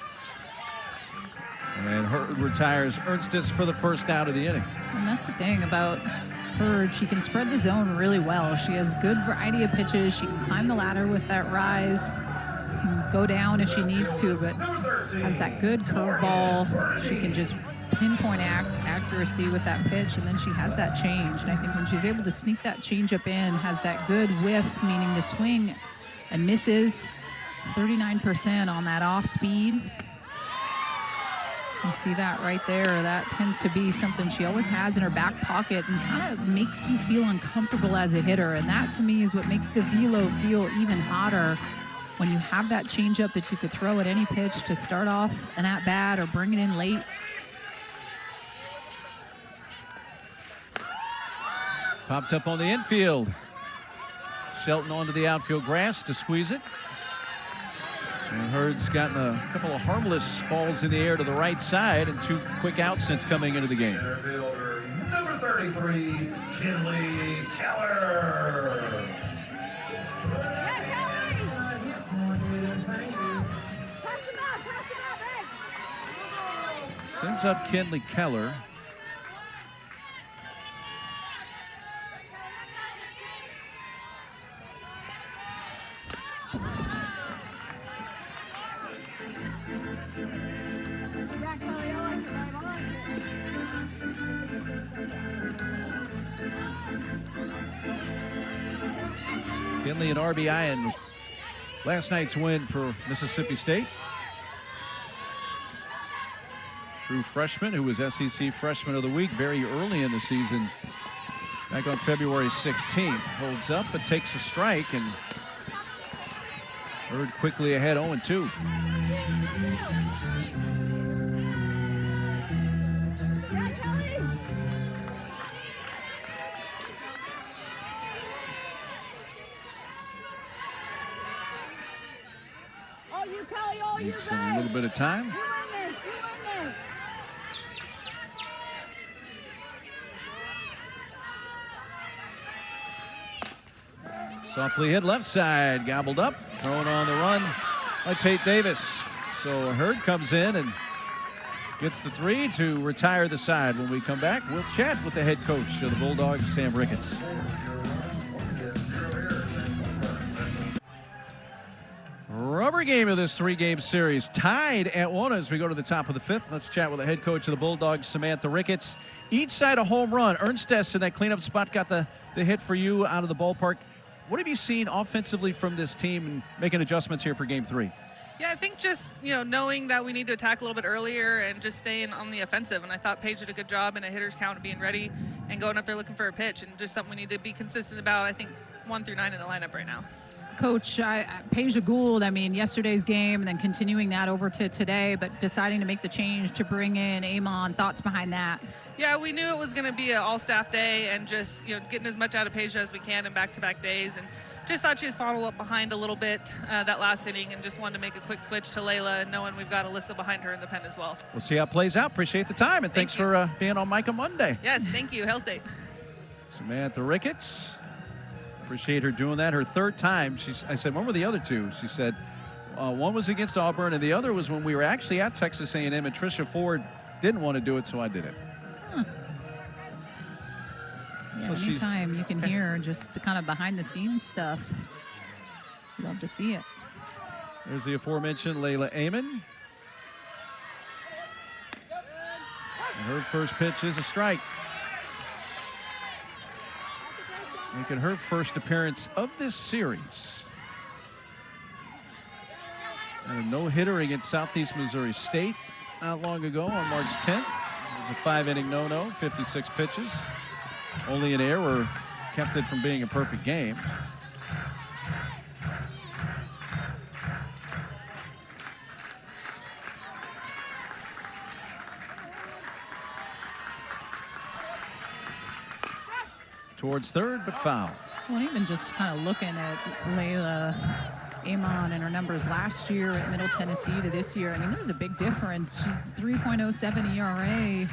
And Hurd retires Ernstis for the first out of the inning. And that's the thing about Hurd. She can spread the zone really well. She has good variety of pitches. She can climb the ladder with that rise. Can go down if she needs to, but has that good curveball. She can just pinpoint accuracy with that pitch, and then she has that change. And I think when she's able to sneak that change up in, has that good whiff, meaning the swing and misses, 39% on that off speed. You see that right there. That tends to be something she always has in her back pocket and kind of makes you feel uncomfortable as a hitter. And that, to me, is what makes the velo feel even hotter, when you have that changeup that you could throw at any pitch to start off an at-bat or bring it in late. Popped up on the infield. Shelton onto the outfield grass to squeeze it. And Hurd's gotten a couple of harmless balls in the air to the right side and 2 quick outs since coming into the game. Number 33, Kinley Keller. Sends up Kinley Keller. Kinley an RBI in last night's win for Mississippi State. True freshman who was SEC Freshman of the Week very early in the season, back on February 16th. Holds up but takes a strike, and Hurd quickly ahead 0-2. Needs a little bit of time. Softly hit left side, gobbled up, throwing on the run by Tate Davis. So Hurd comes in and gets the three to retire the side. When we come back, we'll chat with the head coach of the Bulldogs, Sam Ricketts. Rubber game of this three-game series, tied at 1 as we go to the top of the 5th. Let's chat with the head coach of the Bulldogs, Samantha Ricketts. Each side a home run. Ernstess in that cleanup spot got the hit for you out of the ballpark. What have you seen offensively from this team and making adjustments here for game 3? Yeah, I think just, knowing that we need to attack a little bit earlier and just staying on the offensive. And I thought Paige did a good job in a hitter's count of being ready and going up there looking for a pitch, and just something we need to be consistent about, I think, 1 through 9 in the lineup right now. Coach, Paige Gould, yesterday's game and then continuing that over to today, but deciding to make the change to bring in Amon. Thoughts behind that? Yeah, we knew it was going to be an all-staff day and just, getting as much out of Paige as we can in back-to-back days. And just thought she was falling up behind a little bit that last inning, and just wanted to make a quick switch to Layla, knowing we've got Alyssa behind her in the pen as well. We'll see how it plays out. Appreciate the time, and thanks for being on Micah Monday. Yes, thank you. Hail State. Samantha Ricketts. Appreciate her doing that. Her third time. I said, when were the other two? She said, one was against Auburn, and the other was when we were actually at Texas A&M, and Tricia Ford didn't want to do it, so I did it. Huh. Yeah, So anytime you can hear just the kind of behind-the-scenes stuff, love to see it. There's the aforementioned Layla Amon. And her first pitch is a strike. Making her first appearance of this series. And a no-hitter against Southeast Missouri State not long ago on March 10th. It was a 5-inning no-no, 56 pitches. Only an error kept it from being a perfect game. Towards third, but foul. Well, even just kind of looking at Layla Amon and her numbers last year at Middle Tennessee to this year, there's a big difference. 3.07 ERA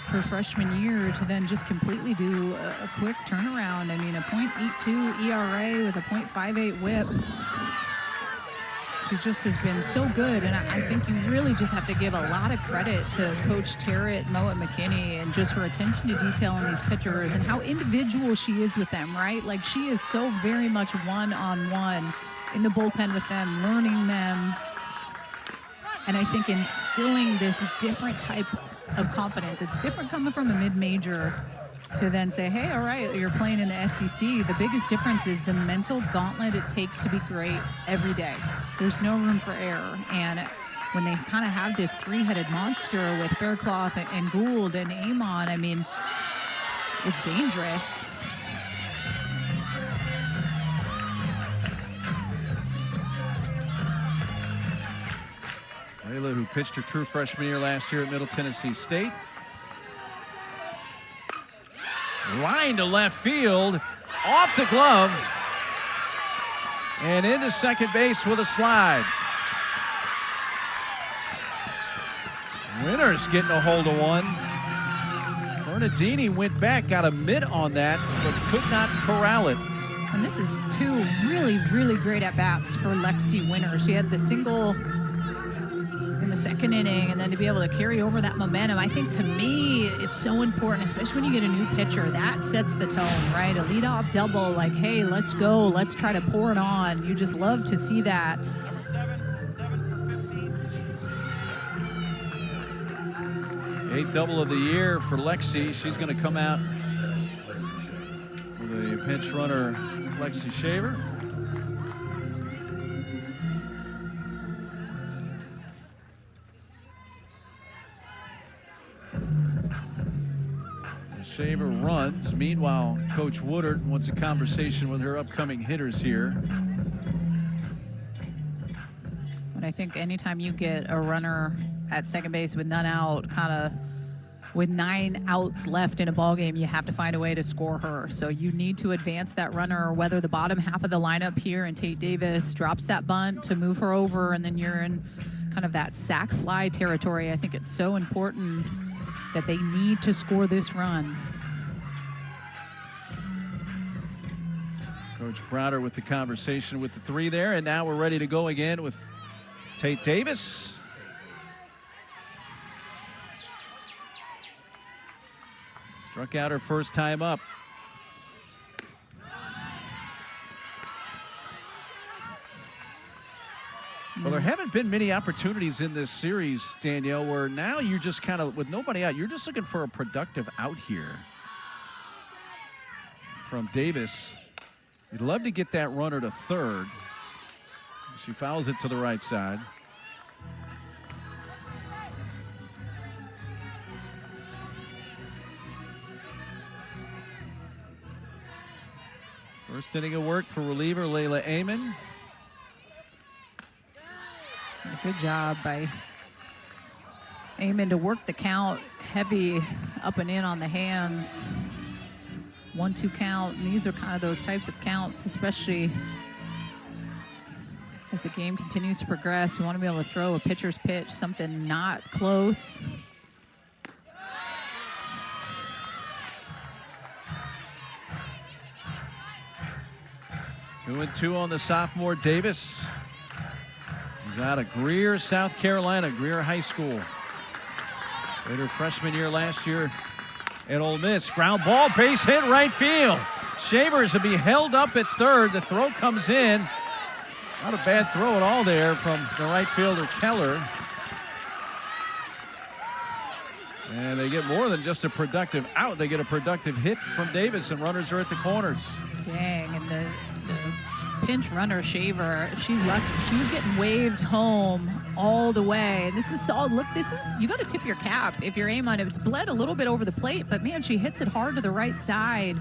her freshman year to then just completely do a quick turnaround. A .82 ERA with a .58 whip. She just has been so good, and I think you really just have to give a lot of credit to Coach Terrett Mowat-McKinney and just her attention to detail on these pitchers and how individual she is with them, right? Like, she is so very much one-on-one in the bullpen with them, learning them, and I think instilling this different type of confidence. It's different coming from a mid-major to then say, hey, all right, you're playing in the SEC. The biggest difference is the mental gauntlet it takes to be great every day. There's no room for error. And when they kind of have this three-headed monster with Faircloth and Gould and Amon, it's dangerous. Layla, who pitched her true freshman year last year at Middle Tennessee State. Line to left field, off the glove, and into second base with a slide. Winters getting a hold of one. Bernardini went back, got a mitt on that, but could not corral it. And this is two really, really great at-bats for Lexi Winters. She had the single in the second inning, and then to be able to carry over that momentum. I think, to me, it's so important, especially when you get a new pitcher. That sets the tone, right? A leadoff double, like, hey, let's go. Let's try to pour it on. You just love to see that. Eighth double of the year for Lexi. She's going to come out with a pinch runner, Lexi Shaver. Shaver runs. Meanwhile, Coach Woodard wants a conversation with her upcoming hitters here. And I think anytime you get a runner at second base with none out, kind of with 9 outs left in a ball game, you have to find a way to score her. So you need to advance that runner, whether the bottom half of the lineup here and Tate Davis drops that bunt to move her over, and then you're in kind of that sack fly territory. I think it's so important that they need to score this run. Coach Browder with the conversation with the three there, and now we're ready to go again with Tate Davis Struck out her first time up. Well, there haven't been many opportunities in this series, Danielle, where now you're just kind of, with nobody out, you're just looking for a productive out here from Davis. You'd love to get that runner to third. She fouls it to the right side. First inning of work for reliever Layla Amon. Good job by Amon to work the count, heavy up and in on the hands. 1-2 count, and these are kind of those types of counts, especially as the game continues to progress. You want to be able to throw a pitcher's pitch, something not close. Two and two on the sophomore Davis. He's out of Greer, South Carolina, Greer High School. Played her freshman year last year at Ole Miss. Ground ball, base hit, right field. Shavers will be held up at third. The throw comes in. Not a bad throw at all there from the right fielder, Keller. And they get more than just a productive out. They get a productive hit from Davis, and runners are at the corners. Dang, and the pinch runner, Shaver, she's lucky. She was getting waved home all the way. This is solid. Look, this is, you got to tip your cap if you're Amon. It's bled a little bit over the plate, but man, she hits it hard to the right side.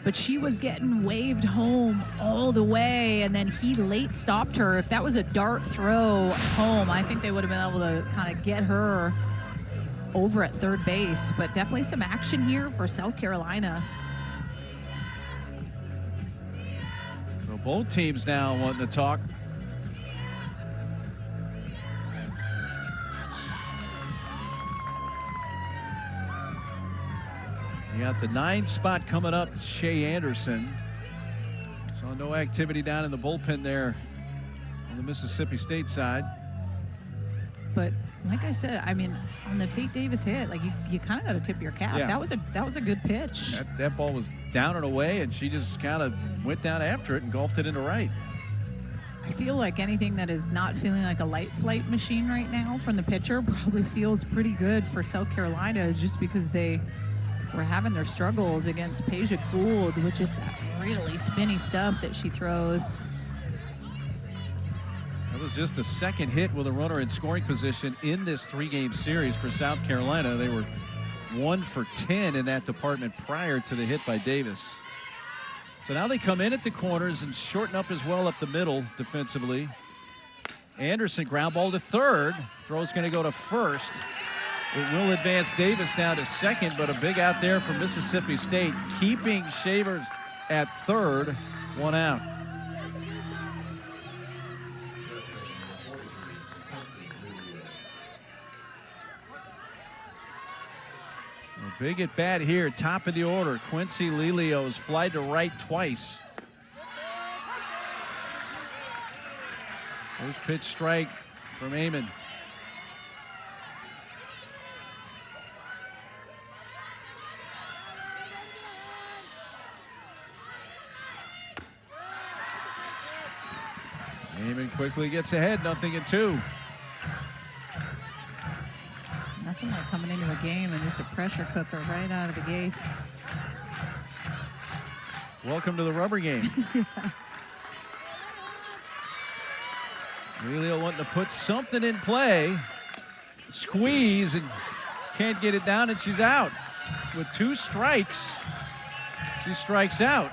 But she was getting waved home all the way, and then he late stopped her. If that was a dart throw home, I think they would have been able to kind of get her over at third base. But definitely some action here for South Carolina. So both teams now wanting to talk. You got the 9 spot coming up, Shea Anderson. Saw no activity down in the bullpen there on the Mississippi State side. But like I said, I mean, on the Tate Davis hit, like you kind of got to tip your cap. Yeah. That was a good pitch. That ball was down and away, and she just kind of went down after it and golfed it into right. I feel like anything that is not feeling like a light flight machine right now from the pitcher probably feels pretty good for South Carolina, just because they were having their struggles against Peja Gould with just that really spinny stuff that she throws. That was just the second hit with a runner in scoring position in this 3-game series for South Carolina. They were 1 for 10 in that department prior to the hit by Davis. So now they come in at the corners and shorten up as well up the middle defensively. Anderson ground ball to third. Throw's going to go to first. It will advance Davis down to second, but a big out there from Mississippi State, keeping Shavers at third, 1 out. A big at bat here, top of the order. Quincy Lilios fly to right twice. First pitch strike from Amon. Amon quickly gets ahead, 0-2. Nothing like coming into a game and just a pressure cooker right out of the gate. Welcome to the rubber game. Yeah. Lilio wanting to put something in play. Squeeze and can't get it down, and she's out. With 2 strikes, she strikes out.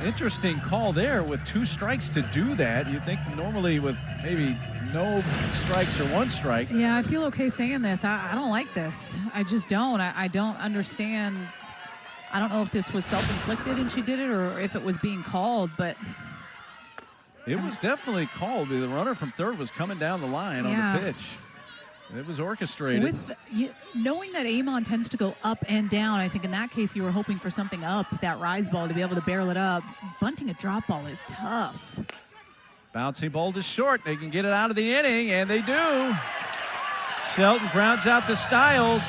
Interesting call there with 2 strikes to do that. You'd think normally with maybe no strikes or 1 strike. Yeah, I feel okay saying this. I don't like this. I just don't. I don't understand. I don't know if this was self-inflicted and she did it, or if it was being called, but it was definitely called. The runner from third was coming down the line on the pitch. It was orchestrated. With knowing that Amon tends to go up and down, I think in that case you were hoping for something up, that rise ball, to be able to barrel it up. Bunting a drop ball is tough. Bouncing ball to short. They can get it out of the inning, and they do. Shelton grounds out to Stiles.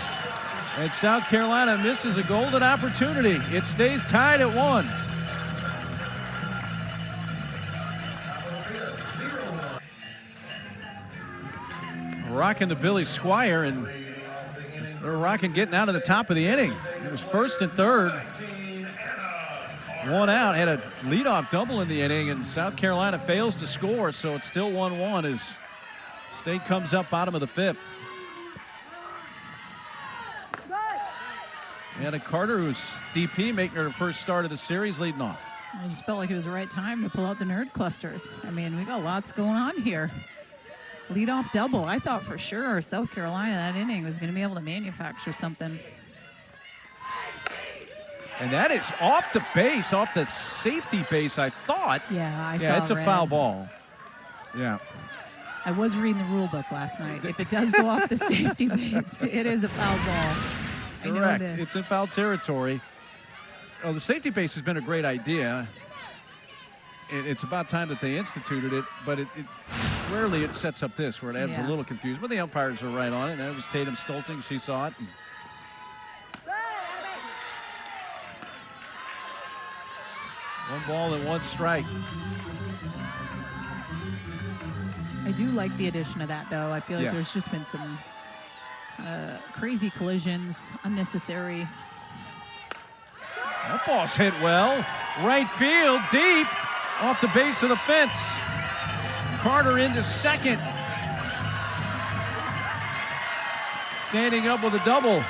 And South Carolina misses a golden opportunity. It stays tied at 1. Rocking the Billy Squire, and they're rocking getting out of the top of the inning. It was first and third. 1 out, had a leadoff double in the inning, and South Carolina fails to score, so it's still 1-1 as State comes up bottom of the 5th. Anna Carter, who's DP, making her first start of the series, leading off. I just felt like it was the right time to pull out the nerd clusters. I mean, we got lots going on here. Leadoff double. I thought for sure South Carolina that inning was going to be able to manufacture something. And that is off the base, off the safety base, I thought. Yeah, I saw Yeah, it's a red. foul ball. Yeah. I was reading the rule book last night. If it does go off the safety base, it is a foul ball. I know Correct. it is. It's in foul territory. Oh, the safety base has been a great idea. It's about time that they instituted it, but it rarely it sets up this where it adds a little confusion. But the umpires are right on it. And that was Tatum Stolting. She saw it. One ball and 1 strike. I do like the addition of that, though. I feel like Yes. there's just been some crazy collisions, unnecessary. That ball's hit well. Right field, deep, off the base of the fence. Carter into second. Standing up with a double.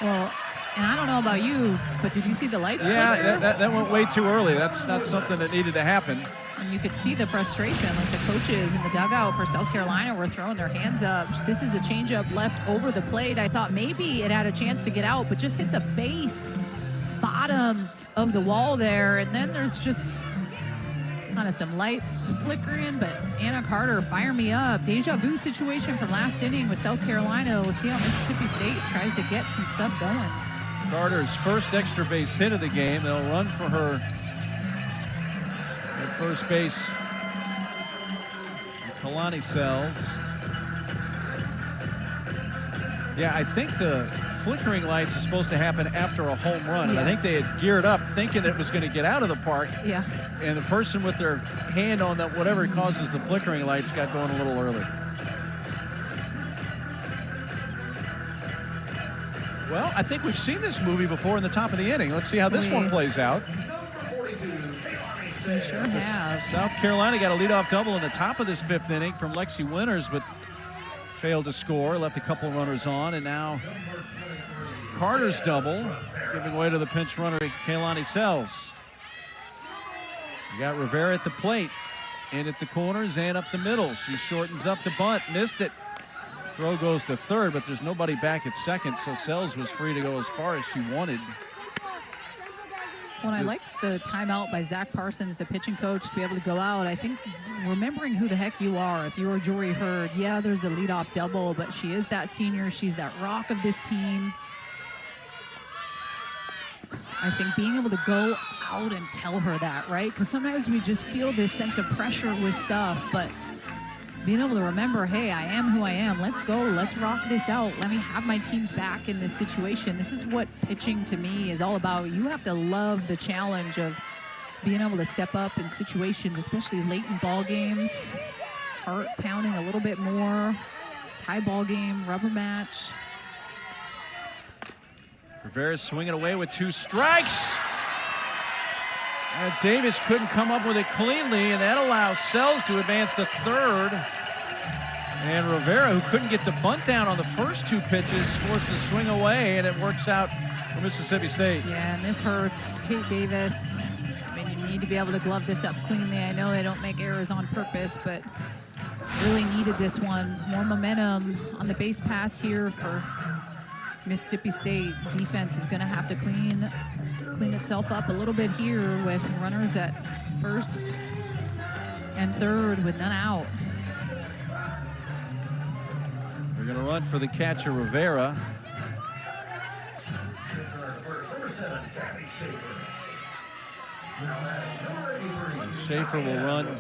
Well, and I don't know about you, but did you see the lights flicker? Yeah, that went way too early. That's not something that needed to happen. And you could see the frustration. Like the coaches in the dugout for South Carolina were throwing their hands up. This is a changeup left over the plate. I thought maybe it had a chance to get out, but just hit the base bottom of the wall there. And then there's just kind of some lights flickering, but Anna Carter, fire me up. Deja vu situation from last inning with South Carolina. We'll see how Mississippi State tries to get some stuff going. Carter's first extra base hit of the game. They'll run for her at first base. Kalani Sells. Yeah, I think the flickering lights are supposed to happen after a home run. And I think they had geared up thinking it was going to get out of the park. Yeah. And the person with their hand on that, whatever causes the flickering lights, got going a little early. Well, I think we've seen this movie before in the top of the inning. Let's see how this one plays out. We sure have. South Carolina got a leadoff double in the top of this 5th inning from Lexi Winters, but failed to score, left a couple runners on, and now Carter's double, giving way to the pinch runner, Kalani Sells. You got Rivera at the plate, in at the corners and up the middle. She shortens up the bunt, missed it. Throw goes to third, but there's nobody back at second, so Sells was free to go as far as she wanted. Well, I like the timeout by Zach Parsons, the pitching coach, to be able to go out. I think remembering who the heck you are. If you are Jory Hurd, yeah, there's a leadoff double, but she is that senior. She's that rock of this team. I think being able to go out and tell her that, right? Because sometimes we just feel this sense of pressure with stuff, but being able to remember, hey, I am who I am. Let's go. Let's rock this out. Let me have my team's back in this situation. This is what pitching to me is all about. You have to love the challenge of being able to step up in situations, especially late in ball games. Heart pounding a little bit more. Tie ball game, rubber match. Rivera's swinging away with 2 strikes. Davis couldn't come up with it cleanly, and that allows Sells to advance to third. And Rivera, who couldn't get the bunt down on the first 2 pitches, forced to swing away, and it works out for Mississippi State. Yeah, and this hurts Tate Davis. I mean, you need to be able to glove this up cleanly. I know they don't make errors on purpose, but really needed this one. More momentum on the base pass here for Mississippi State. Defense is going to have to clean itself up a little bit here with runners at first and third with none out. They're going to run for the catcher, Rivera. Schaefer will run.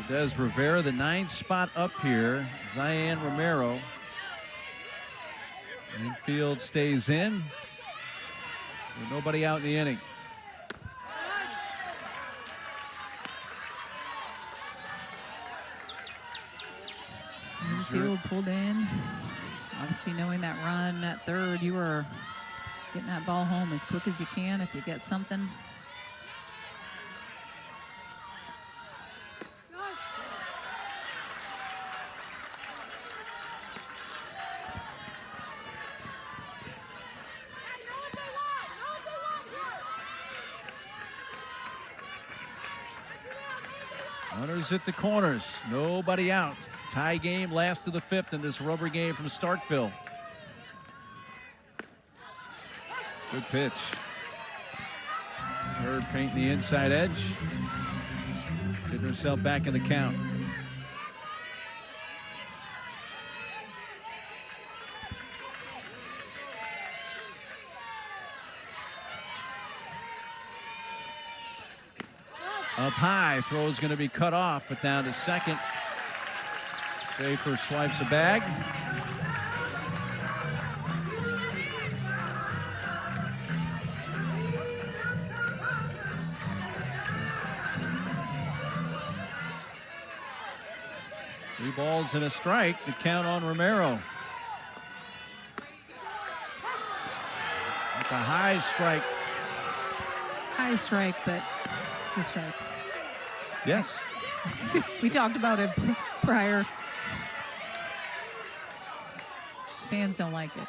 Des Rivera, the 9th spot up here. Zion Romero Infield stays in with nobody out in the inning. Infield pulled in. Obviously, knowing that run at third, you were getting that ball home as quick as you can if you get something. Runners at the corners, nobody out. Tie game, last of the fifth in this rubber game from Starkville. Good pitch. Hurd painting the inside edge. Getting herself back in the count. Up high, throw is going to be cut off, but down to second. Schaefer swipes a bag. Three balls and a strike to count on Romero. With a high strike. High strike, but it's a strike. Yes. We talked about it prior. Fans don't like it.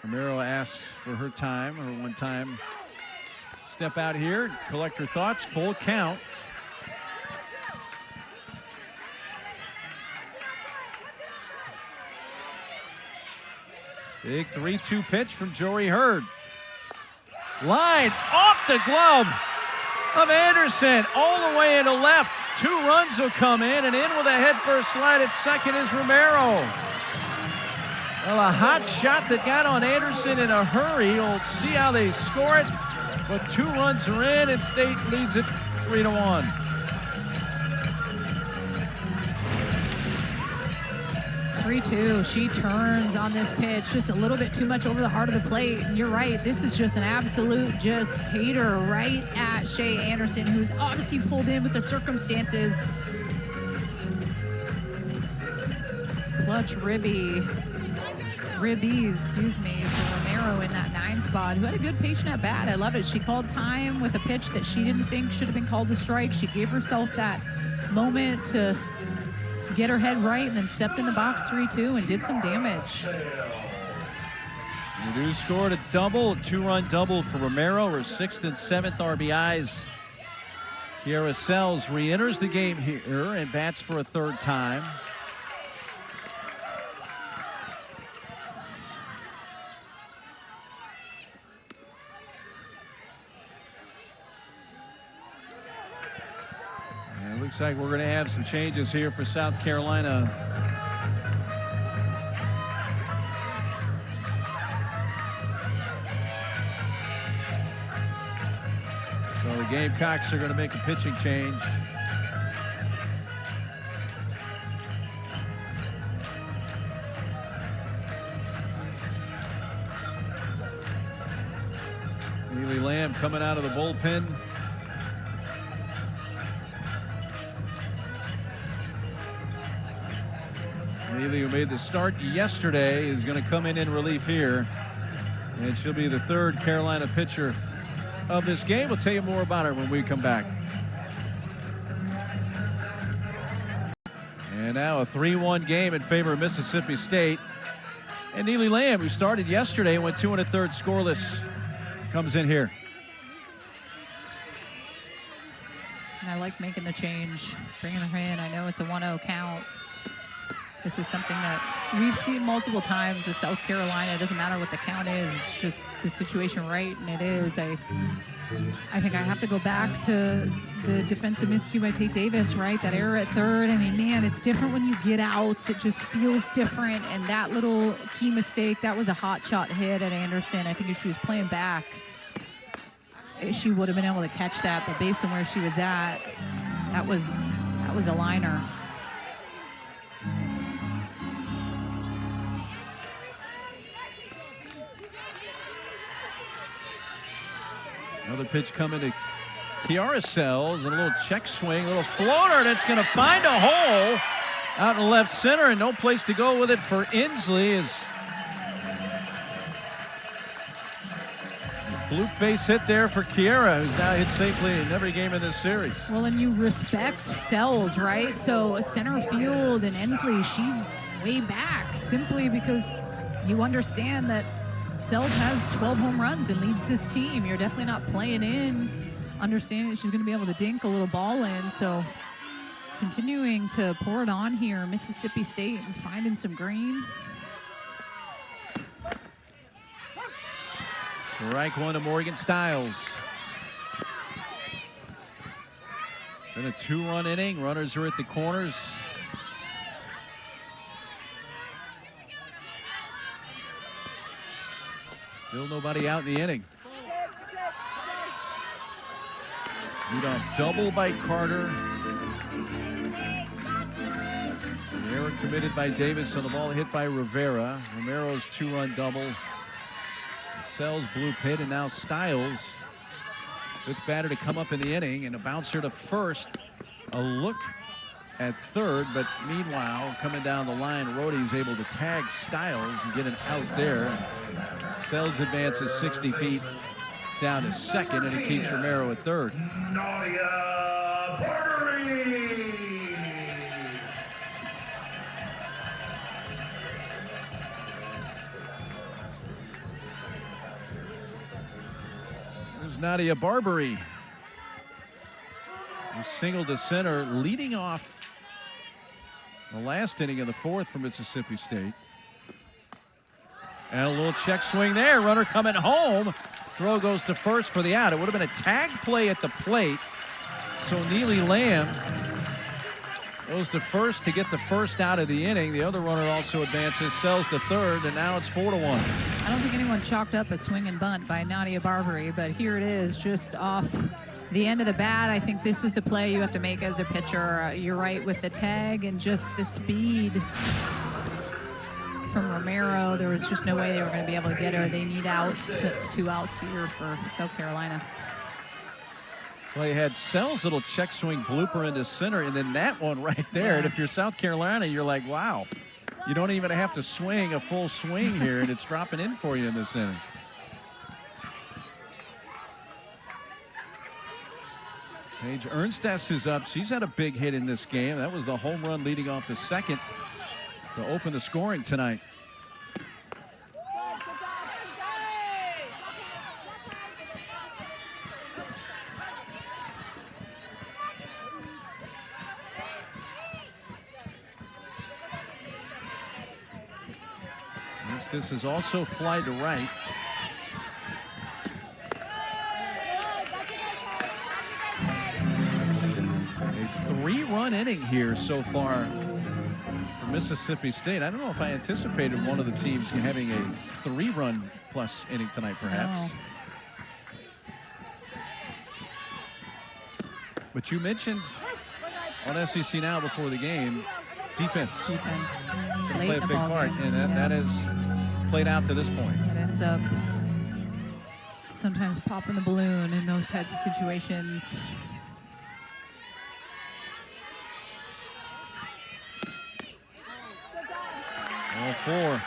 Romero asks for her time, her one time. Step out here, collect her thoughts, full count. Big 3-2 pitch from Jory Hurd. Line off the glove of Anderson, all the way into left. 2 runs will come in, and in with a head first slide at second is Romero. Well, a hot shot that got on Anderson in a hurry. We'll see how they score it, but 2 runs are in, and State leads it 3-1. She turns on this pitch, just a little bit too much over the heart of the plate. And you're right, this is just an absolute just tater right at Shea Anderson, who's obviously pulled in with the circumstances. Clutch ribbies, excuse me, for Romero in that 9 spot, who had a good patient at bat. I love it. She called time with a pitch that she didn't think should have been called a strike. She gave herself that moment to get her head right, and then stepped in the box 3-2 and did some damage. Ladue scored a double, a 2-run double for Romero, her 6th and 7th RBIs. Kiara Sells re-enters the game here and bats for a 3rd time. And it looks like we're going to have some changes here for South Carolina. So the Gamecocks are going to make a pitching change. Neely Lamb coming out of the bullpen. Neely, who made the start yesterday, is going to come in relief here. And she'll be the 3rd Carolina pitcher of this game. We'll tell you more about her when we come back. And now a 3-1 game in favor of Mississippi State. And Neely Lamb, who started yesterday and went 2 1/3 scoreless, comes in here. And I like making the change, bringing her in. I know it's a 1-0 count. This is something that we've seen multiple times with South Carolina. It doesn't matter what the count is. It's just the situation right, and it is. I think I have to go back to the defensive miscue by Tate Davis, right? That error at 3rd. I mean, man, it's different when you get outs. It just feels different. And that little key mistake, that was a hot shot hit at Anderson. I think if she was playing back, she would have been able to catch that. But based on where she was at, that was a liner. Another pitch coming to Kiara Sells, and a little check swing, a little floater, and it's going to find a hole out in left center, and no place to go with it for Inslee. As blue base hit there for Kiara, who's now hit safely in every game in this series. Well, and you respect Sells, right? So center field and Inslee, she's way back simply because you understand that Sells has 12 home runs and leads this team. You're definitely not playing in, understanding that she's going to be able to dink a little ball in. So continuing to pour it on here, Mississippi State, and finding some green. Strike one to Morgan Stiles. Been a 2-run inning. Runners are at the corners. Still nobody out in the inning. Leadoff double by Carter. An error committed by Davis on the ball hit by Rivera. Romero's 2-run double. Sells blue pit, and now Stiles, fifth batter to come up in the inning, and a bouncer to first. A look at third, but meanwhile, coming down the line, Rohde's able to tag Stiles and get an out there. Sells advances 60 feet down to second, and it keeps Romero at third. Nadia Barbery. There's Nadia Barbery, who singled to center, leading off the last inning of the fourth for Mississippi State. And a little check swing there. Runner coming home. Throw goes to first for the out. It would have been a tag play at the plate. So Neely Lamb goes to first to get the first out of the inning. The other runner also advances, Sells to third, and now it's 4-1. I don't think anyone chalked up a swing and bunt by Nadia Barbery, but here it is, just off the end of the bat. I think this is the play you have to make as a pitcher. You're right with the tag and just the speed from Romero. There was just no way they were going to be able to get her. They need outs. That's 2 outs here for South Carolina. Play had Sells' little check swing blooper into center, and then that one right there. Yeah. And if you're South Carolina, you're like, wow, you don't even have to swing a full swing here, and it's dropping in for you in this inning. Paige Ernstess is up. She's had a big hit in this game. That was the home run leading off the second to open the scoring tonight. Ernstess is also fly to right. A 3-run inning here so far for Mississippi State. I don't know if I anticipated one of the teams having a 3-run plus inning tonight, perhaps. But you mentioned on SEC Now before the game, defense. Defense. Play a big part, and that has played out to this point. It ends up sometimes popping the balloon in those types of situations. All 4.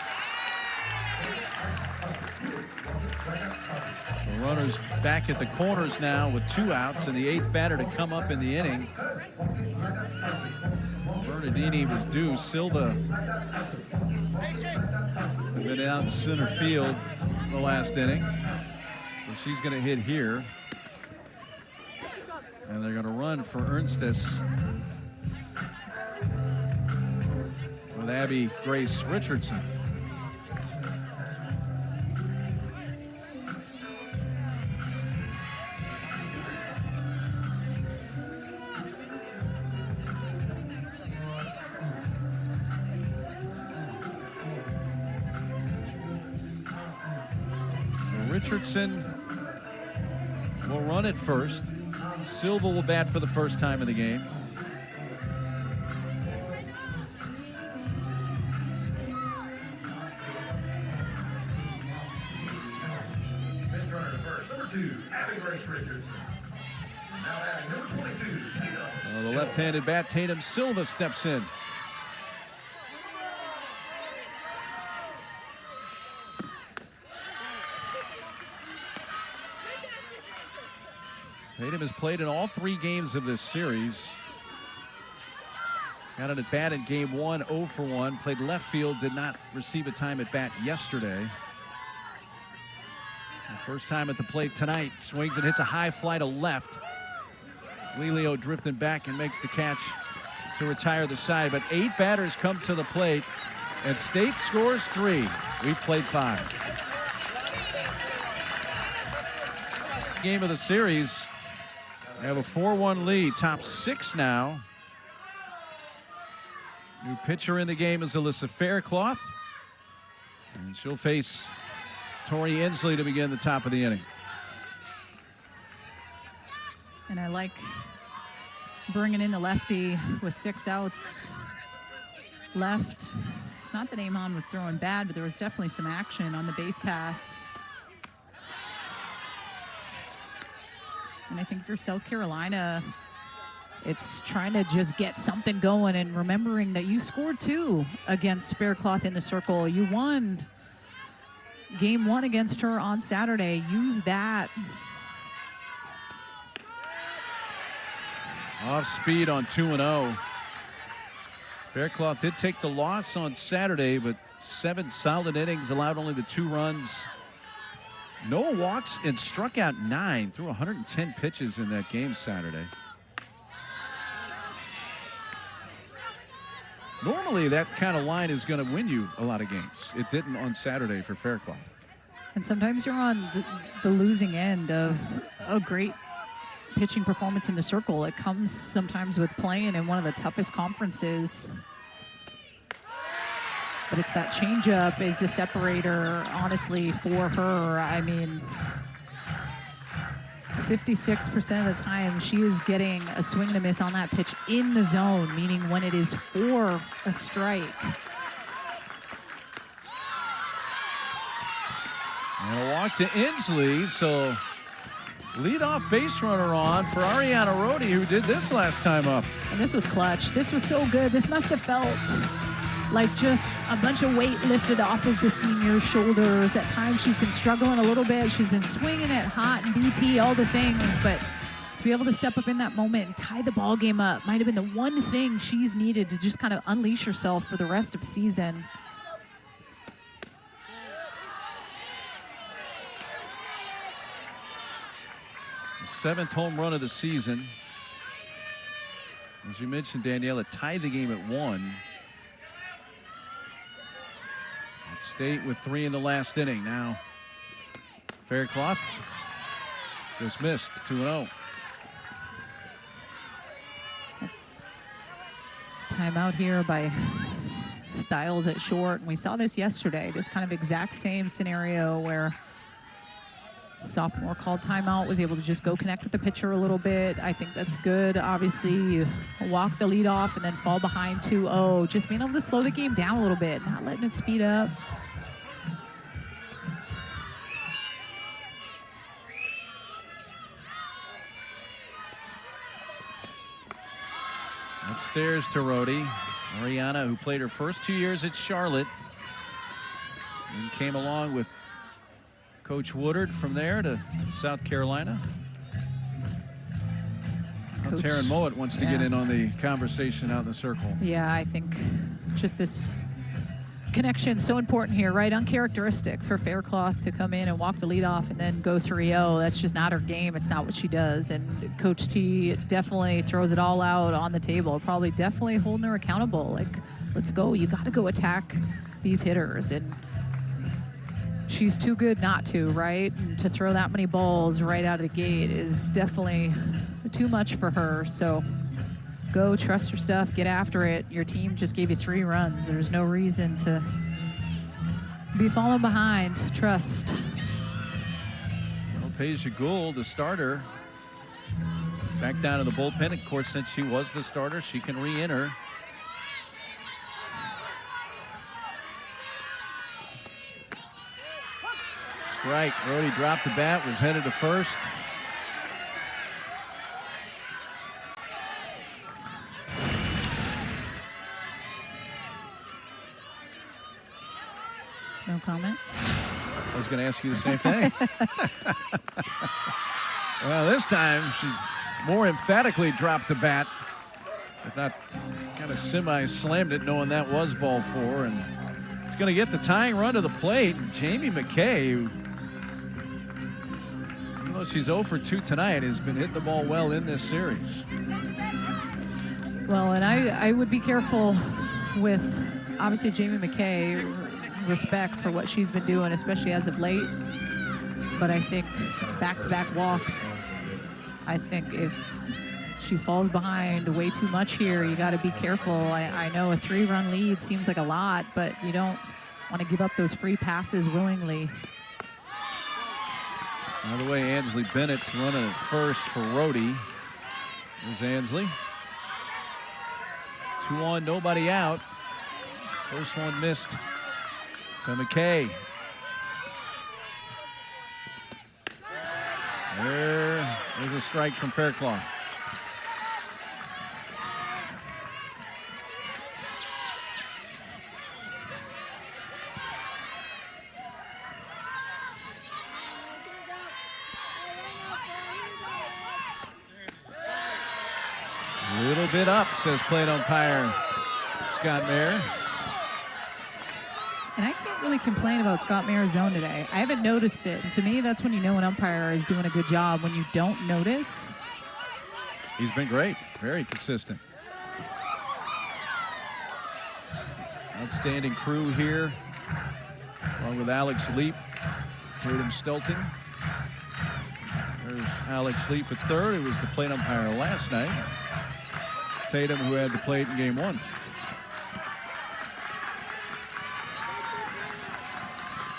The runners back at the corners now with 2 outs, and the 8th batter to come up in the inning. Bernardini was due. Silva had been out in center field the last inning. So she's going to hit here. And they're going to run for Ernstess with Abby Grace Richardson. Richardson will run at first. Silva will bat for the first time in the game. returner to first. Number 2, Abby Grace Richardson. Now adding number 22, Tatum. The left-handed bat, Tatum Silva, steps in. Tatum has played in all 3 games of this series. Got an at-bat in game 1, 0 for 1. Played left field, did not receive a time at bat yesterday. And first time at the plate tonight. Swings and hits a high fly to left. Lelio drifting back and makes the catch to retire the side. But 8 batters come to the plate, and State scores 3. We've played 5. Game of the series. They have a 4-1 lead, top 6 now. New pitcher in the game is Alyssa Faircloth. And she'll face Tori Inslee to begin the top of the inning. And I like bringing in the lefty with 6 outs left. It's not that Amon was throwing bad, but there was definitely some action on the base pass. And I think for South Carolina, it's trying to just get something going and remembering that you scored 2 against Faircloth in the circle. You won game 1 against her on Saturday. Use that. Off speed on 2-0. Faircloth did take the loss on Saturday, but 7 solid innings, allowed only the 2 runs. No walks and struck out 9 through 110 pitches in that game Saturday. Normally that kind of line is going to win you a lot of games. It didn't on Saturday for Faircloth. And sometimes you're on the losing end of a great pitching performance in the circle. It comes sometimes with playing in one of the toughest conferences. But it's that changeup is the separator, honestly, for her. I mean, 56% of the time she is getting a swing and a miss on that pitch in the zone, meaning when it is for a strike. And a walk to Inslee, so leadoff base runner on for Ariana Rhodey, who did this last time up. And this was clutch. This was so good. This must have felt like just a bunch of weight lifted off of the senior's shoulders. At times she's been struggling a little bit. She's been swinging it hot and BP, all the things, but to be able to step up in that moment and tie the ball game up might have been the one thing she's needed to just kind of unleash herself for the rest of the season. The 7th home run of the season. As you mentioned, Daniela tied the game at 1. State with 3 in the last inning. Now Faircloth just missed 2-0. Timeout here by Stiles at short. And we saw this yesterday, this kind of exact same scenario where sophomore called timeout, was able to just go connect with the pitcher a little bit. I think that's good. Obviously, you walk the lead off and then fall behind 2-0. Just being able to slow the game down a little bit, not letting it speed up. Upstairs to Rhodey. Ariana, who played her first 2 years at Charlotte and came along with Coach Woodard from there to South Carolina. Taryn Mowat wants to get in on the conversation out in the circle. Yeah, I think just this connection so important here, right? Uncharacteristic for Faircloth to come in and walk the lead off and then go 3-0. That's just not her game. It's not what she does. And Coach T definitely throws it all out on the table. Probably definitely holding her accountable. Like, let's go. You got to go attack these hitters. And she's too good not to, right? And to throw that many balls right out of the gate is definitely too much for her. So go, trust your stuff, get after it. Your team just gave you 3 runs. There's no reason to be falling behind. Trust. Well, Peja Gould, the starter, back down in the bullpen. Of course, since she was the starter, she can re-enter. Strike. Brody dropped the bat, was headed to first. No comment. I was going to ask you the same thing. Well, this time she more emphatically dropped the bat. If not, kind of semi-slammed it, knowing that was ball 4. And it's going to get the tying run to the plate. Jamie McKay, who, even though she's 0 for 2 tonight, has been hitting the ball well in this series. Well, and I would be careful with, obviously, Jamie McKay. Respect for what she's been doing, especially as of late. But I think back-to-back walks, I think if she falls behind way too much here, you got to be careful. I know a 3-run lead seems like a lot, but you don't want to give up those free passes willingly. By the way, Ansley Bennett's running at first for Rhodey. There's Ansley. 2 on, nobody out. First one missed to McKay. There's a strike from Faircloth. A little bit up, says plate umpire Scott Mayer. And I can't really complain about Scott Mayer's zone today. I haven't noticed it. And to me, that's when you know an umpire is doing a good job, when you don't notice. He's been great, very consistent. Outstanding crew here, along with Alex Leap, Tatum Stelting. There's Alex Leap at third, who was the plate umpire last night. Tatum, who had the plate in game 1.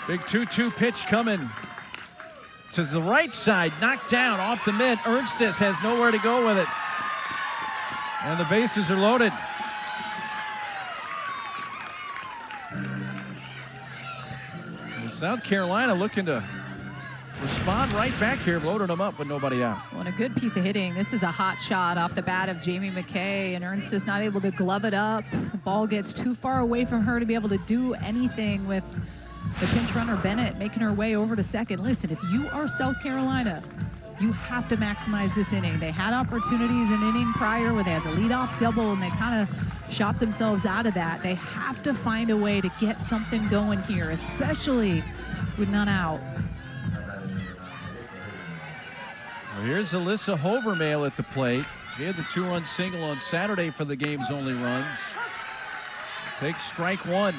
Big 2-2 pitch coming to the right side, knocked down off the mid. Ernstis has nowhere to go with it. And the bases are loaded. And South Carolina looking to respond right back here, loaded them up with nobody out. Well, and a good piece of hitting. This is a hot shot off the bat of Jamie McKay, and Ernstis not able to glove it up. The ball gets too far away from her to be able to do anything with the pinch runner Bennett making her way over to second. Listen, if you are South Carolina, you have to maximize this inning. They had opportunities in inning prior where they had the leadoff double and they kind of shot themselves out of that. They have to find a way to get something going here, especially with none out. Well, here's Alyssa Hovermail at the plate. She had the 2-run single on Saturday for the game's only runs. Takes strike 1.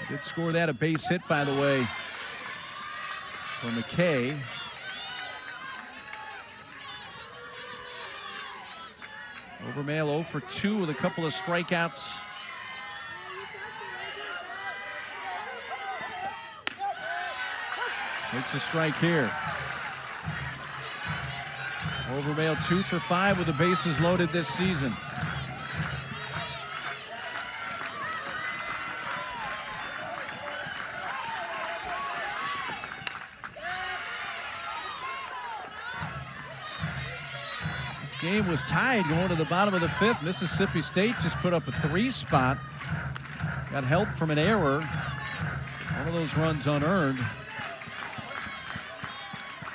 Did score that, a base hit, by the way, for McKay. Overmail 0 for 2 with a couple of strikeouts. Takes a strike here. Overmail 2 for 5 with the bases loaded this season. Game was tied going to the bottom of the 5th. Mississippi State just put up a 3 spot. Got help from an error. One of those runs unearned.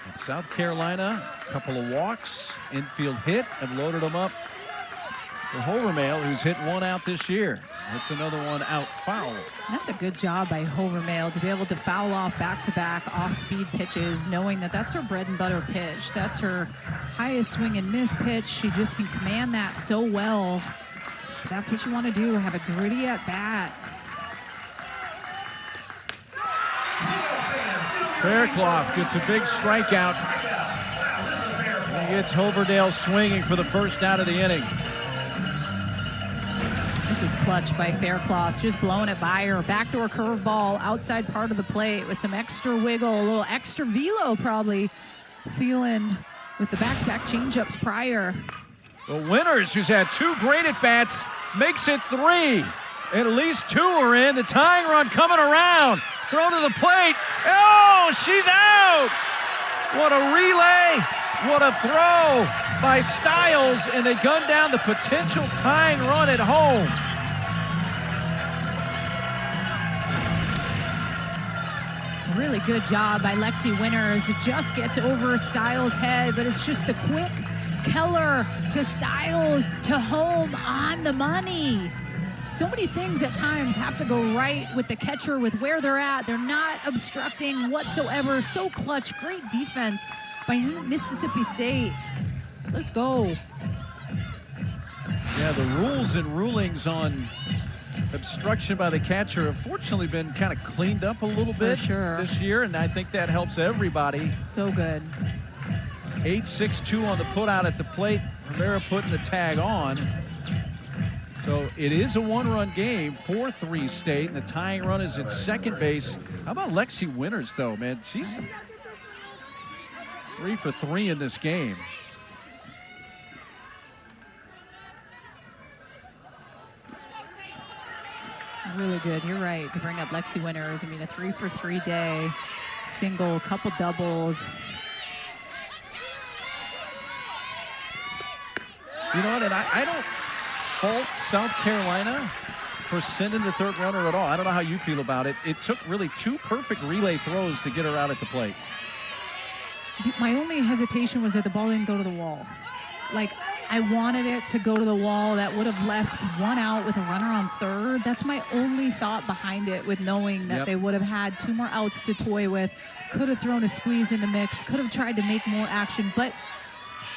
And South Carolina, a couple of walks, infield hit, have loaded them up for Hovermail, who's hit 1 out this year. That's another one out foul. That's a good job by Hovermail to be able to foul off back-to-back off-speed pitches, knowing that that's her bread and butter pitch. That's her highest swing and miss pitch. She just can command that so well. That's what you want to do, have a gritty at bat. Faircloth gets a big strikeout. He gets Hoverdale swinging for the first out of the inning. This is clutch by Faircloth, just blowing it by her. Backdoor curveball, outside part of the plate with some extra wiggle, a little extra velo probably, feeling with the back-to-back changeups prior. The Winters, who's had 2 great at-bats, makes it 3. At least 2 are in. The tying run coming around. Throw to the plate. Oh, she's out. What a relay. What a throw by Stiles. And they gun down the potential tying run at home. Really good job by Lexi Winters. It just gets over Stiles' head, but it's just the quick Keller to Stiles to home on the money. So many things at times have to go right with the catcher, with where they're at. They're not obstructing whatsoever. So clutch. Great defense by Mississippi State. Let's go. Yeah, the rules and rulings on obstruction by the catcher have fortunately been kind of cleaned up a little bit this year, and I think that helps everybody. So good. 8-6-2 on the putout at the plate. Rivera putting the tag on. So it is a 1-run game, 4-3 State, and the tying run is at second base. How about Lexi Winters, though, man? She's 3 for 3 in this game. Really good. You're right to bring up Lexi Winters. I mean, a 3 for 3 day, single, couple doubles. You know what? And I don't fault South Carolina for sending the third runner at all. I don't know how you feel about it. It took really 2 perfect relay throws to get her out at the plate. My only hesitation was that the ball didn't go to the wall. Like, I wanted it to go to the wall. That would have left 1 out with a runner on third. That's my only thought behind it, with knowing that they would have had 2 more outs to toy with. Could have thrown a squeeze in the mix. Could have tried to make more action. But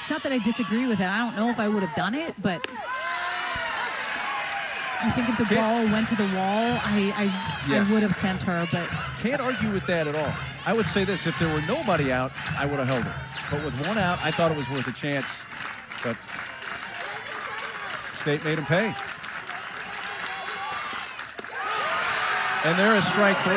it's not that I disagree with it. I don't know if I would have done it, but I think if the ball went to the wall, I would have sent her. But can't argue with that at all. I would say this: if there were nobody out, I would have held it. But with 1 out, I thought it was worth a chance. But State made him pay. And there is strike 3.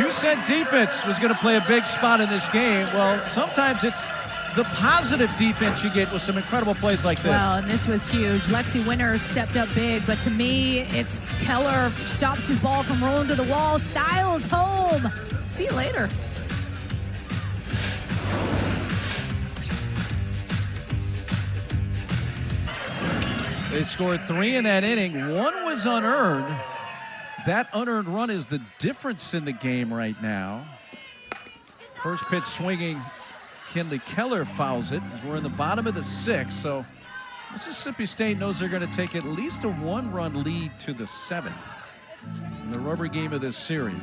You said defense was going to play a big spot in this game. Well, sometimes it's the positive defense you get with some incredible plays like this. Well, and this was huge. Lexi Winters stepped up big, but to me, it's Keller stops his ball from rolling to the wall. Stiles home. See you later. They scored 3 in that inning. 1 was unearned. That unearned run is the difference in the game right now. First pitch swinging. Kinley Keller fouls it as we're in the bottom of the 6th. So Mississippi State knows they're going to take at least a 1-run lead to the 7th in the rubber game of this series.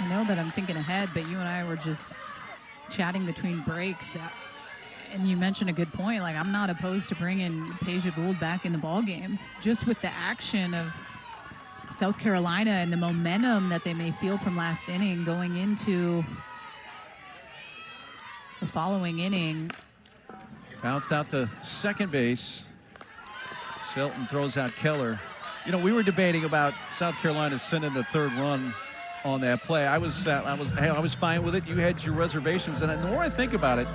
I know that I'm thinking ahead, but you and I were just chatting between breaks. And you mentioned a good point. Like, I'm not opposed to bringing Peja Gould back in the ball game, just with the action of South Carolina and the momentum that they may feel from last inning going into the following inning. Bounced out to second base. Shelton throws out Keller. You know, we were debating about South Carolina sending the third run on that play. I was fine with it. You had your reservations, and the more I think about it,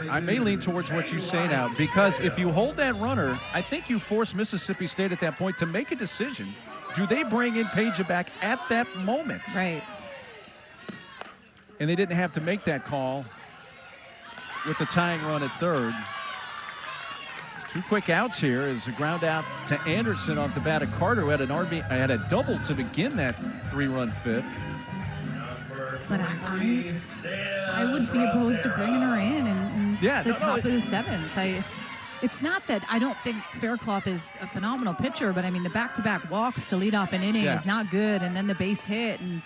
I may lean towards what you say now, because if you hold that runner, I think you force Mississippi State at that point to make a decision. Do they bring in Peja back at that moment? Right. And they didn't have to make that call with the tying run at third. 2 quick outs here as a ground out to Anderson off the bat of Carter, who had had a double to begin that 3-run 5th. But I would be opposed to bringing her in the top of the 7th. It's not that I don't think Faircloth is a phenomenal pitcher, but I mean, the back-to-back walks to lead off an inning is not good, and then the base hit, and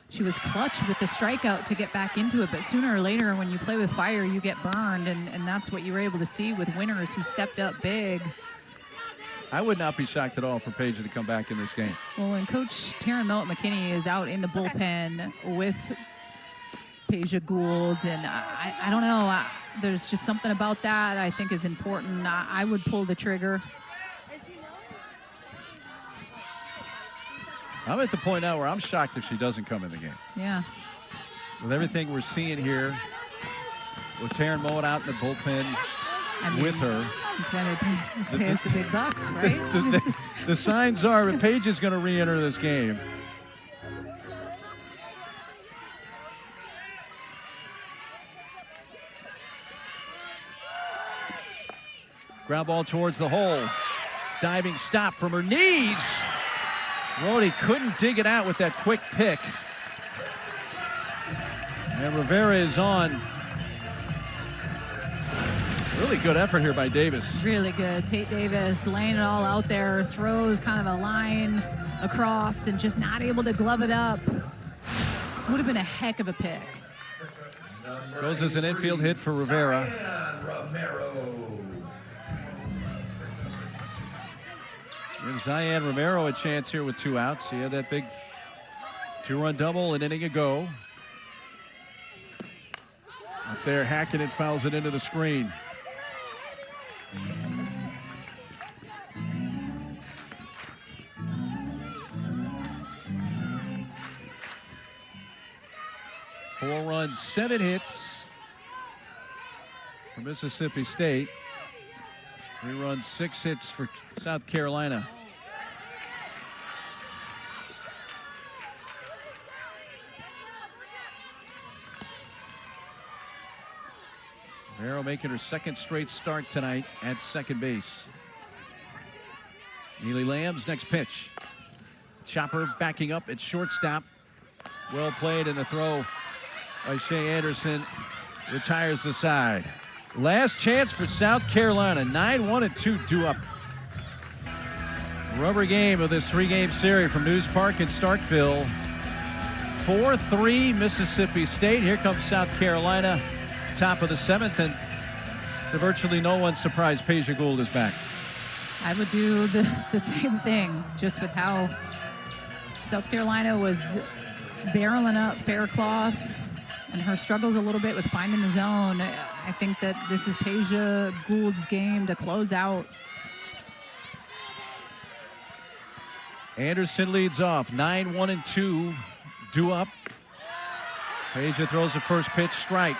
she was clutch with the strikeout to get back into it. But sooner or later, when you play with fire, you get burned, and that's what you were able to see with Winters, who stepped up big. I would not be shocked at all for Peja to come back in this game. Well, when Coach Taryn Millet-McKinney is out in the bullpen with Peja Gould, and I don't know, there's just something about that I think is important. I would pull the trigger. I'm at the point now where I'm shocked if she doesn't come in the game. Yeah. With everything we're seeing here, with Taryn Moen out in the bullpen with her. That's why they pay us the big bucks, right? The signs are that Paige is going to re-enter this game. Ground ball towards the hole. Diving stop from her knees. Rhodey couldn't dig it out with that quick pick. And Rivera is on. Really good effort here by Davis. Really good. Tate Davis laying it all out there, throws kind of a line across and just not able to glove it up. Would have been a heck of a pick. Goes as an infield hit for Rivera. Gives Zion Romero a chance here with 2 outs. He had that big 2-run double an inning ago. Up there, Hackett fouls it into the screen. Four runs, 7 hits for Mississippi State. 3 runs, 6 hits for South Carolina. Romero making her 2nd straight start tonight at second base. Neely Lamb's next pitch. Chopper backing up at shortstop. Well played, and the throw by Shea Anderson retires the side. Last chance for South Carolina. 9-1-2 due up. Rubber game of this 3-game series from News Park in Starkville. 4-3 Mississippi State. Here comes South Carolina. Top of the 7th, and to virtually no one's surprise, Peja Gould is back. I would do the same thing, just with how South Carolina was barreling up Faircloth and her struggles a little bit with finding the zone. I think that this is Peja Gould's game to close out. Anderson leads off, 9-1-2 due up. Peja throws the first pitch, strike.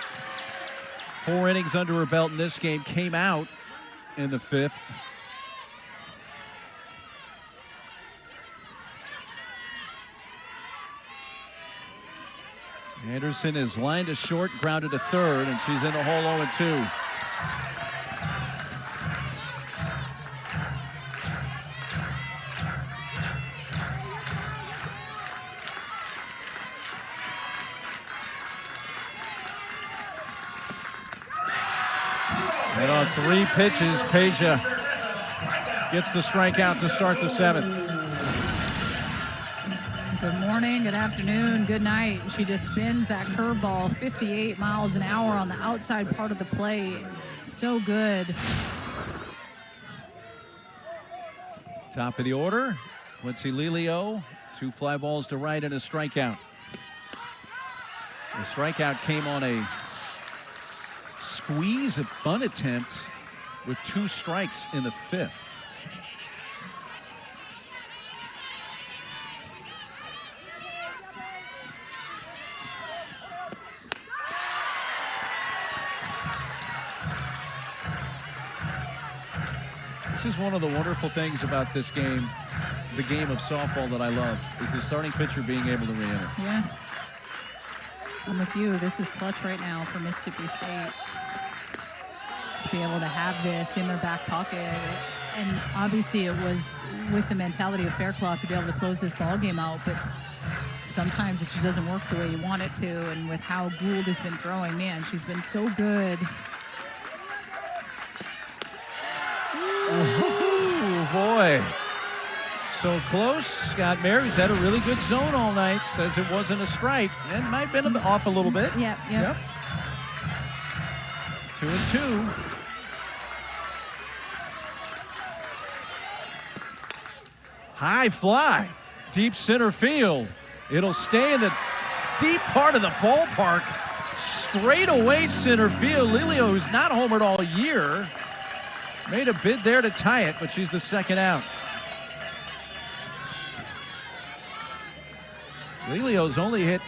4 innings under her belt in this game, came out in the 5th. Anderson is lined to short, grounded to third, and she's in the hole 0-2. And on 3 pitches, Peja gets the strikeout to start the 7th. Good morning, good afternoon, good night. She just spins that curveball 58 miles an hour on the outside part of the plate. So good. Top of the order, Quincy Lelio. 2 fly balls to right and a strikeout. The strikeout came on a squeeze a bunt attempt with 2 strikes in the 5th. This is one of the wonderful things about this game, the game of softball that I love, is the starting pitcher being able to re-enter. Yeah. I'm with you. This is clutch right now for Mississippi State to be able to have this in their back pocket. And obviously it was with the mentality of Faircloth to be able to close this ball game out, but sometimes it just doesn't work the way you want it to. And with how Gould has been throwing, man, she's been so good. Ooh, boy. So close. Scott Mary's had a really good zone all night. Says it wasn't a strike. And might have been off a little bit. Yep. 2-2. High fly. Deep center field. It'll stay in the deep part of the ballpark. straight away center field. Lilio, who's not homered all year, made a bid there to tie it, but she's the second out. Lilio's only hit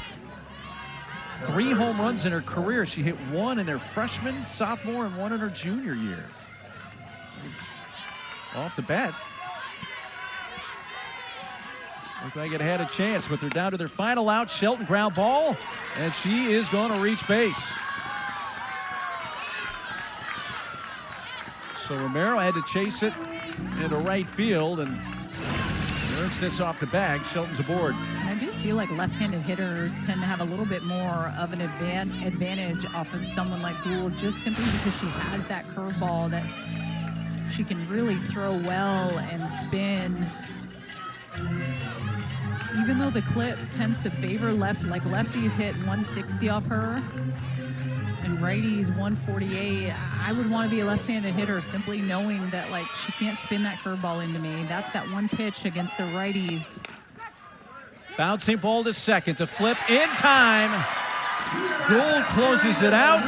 3 home runs in her career. She hit 1 in her freshman, sophomore, and 1 in her junior year. Off the bat, looked like it had a chance, but they're down to their final out. Shelton ground ball, and she is going to reach base. So Romero had to chase it into right field, and earns this off the bag. Shelton's aboard. And I do feel like left-handed hitters tend to have a little bit more of an advantage off of someone like Gould, just simply because she has that curveball that she can really throw well and spin. Even though the clip tends to favor lefties hit 160 off her and righties 148, I would want to be a left-handed hitter simply knowing that like she can't spin that curveball into me. That's that one pitch against the righties. Bouncing ball to second, the flip in time. Gould closes it out.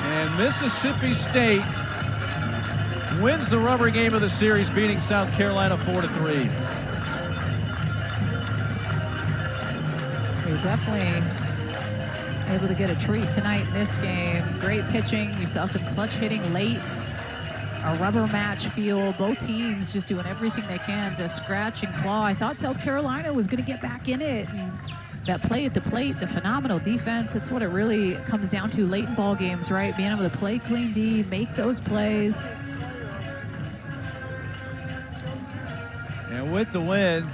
And Mississippi State wins the rubber game of the series, beating South Carolina 4-3. You're definitely able to get a treat tonight in this game. Great pitching. You saw some clutch hitting late. A rubber match feel. Both teams just doing everything they can to scratch and claw. I thought South Carolina was going to get back in it. And that play at the plate, the phenomenal defense, that's what it really comes down to late in ball games, right? Being able to play clean D, make those plays. And with the win,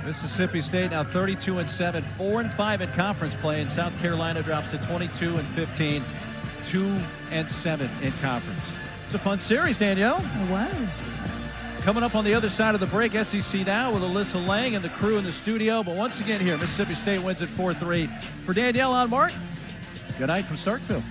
Mississippi State now 32-7, 4-5 in conference play, and South Carolina drops to 22-15, 2-7 in conference. It's a fun series, Danielle. It was. Coming up on the other side of the break, SEC Now with Alyssa Lang and the crew in the studio. But once again here, Mississippi State wins at 4-3. For Danielle on Mark, good night from Starkville.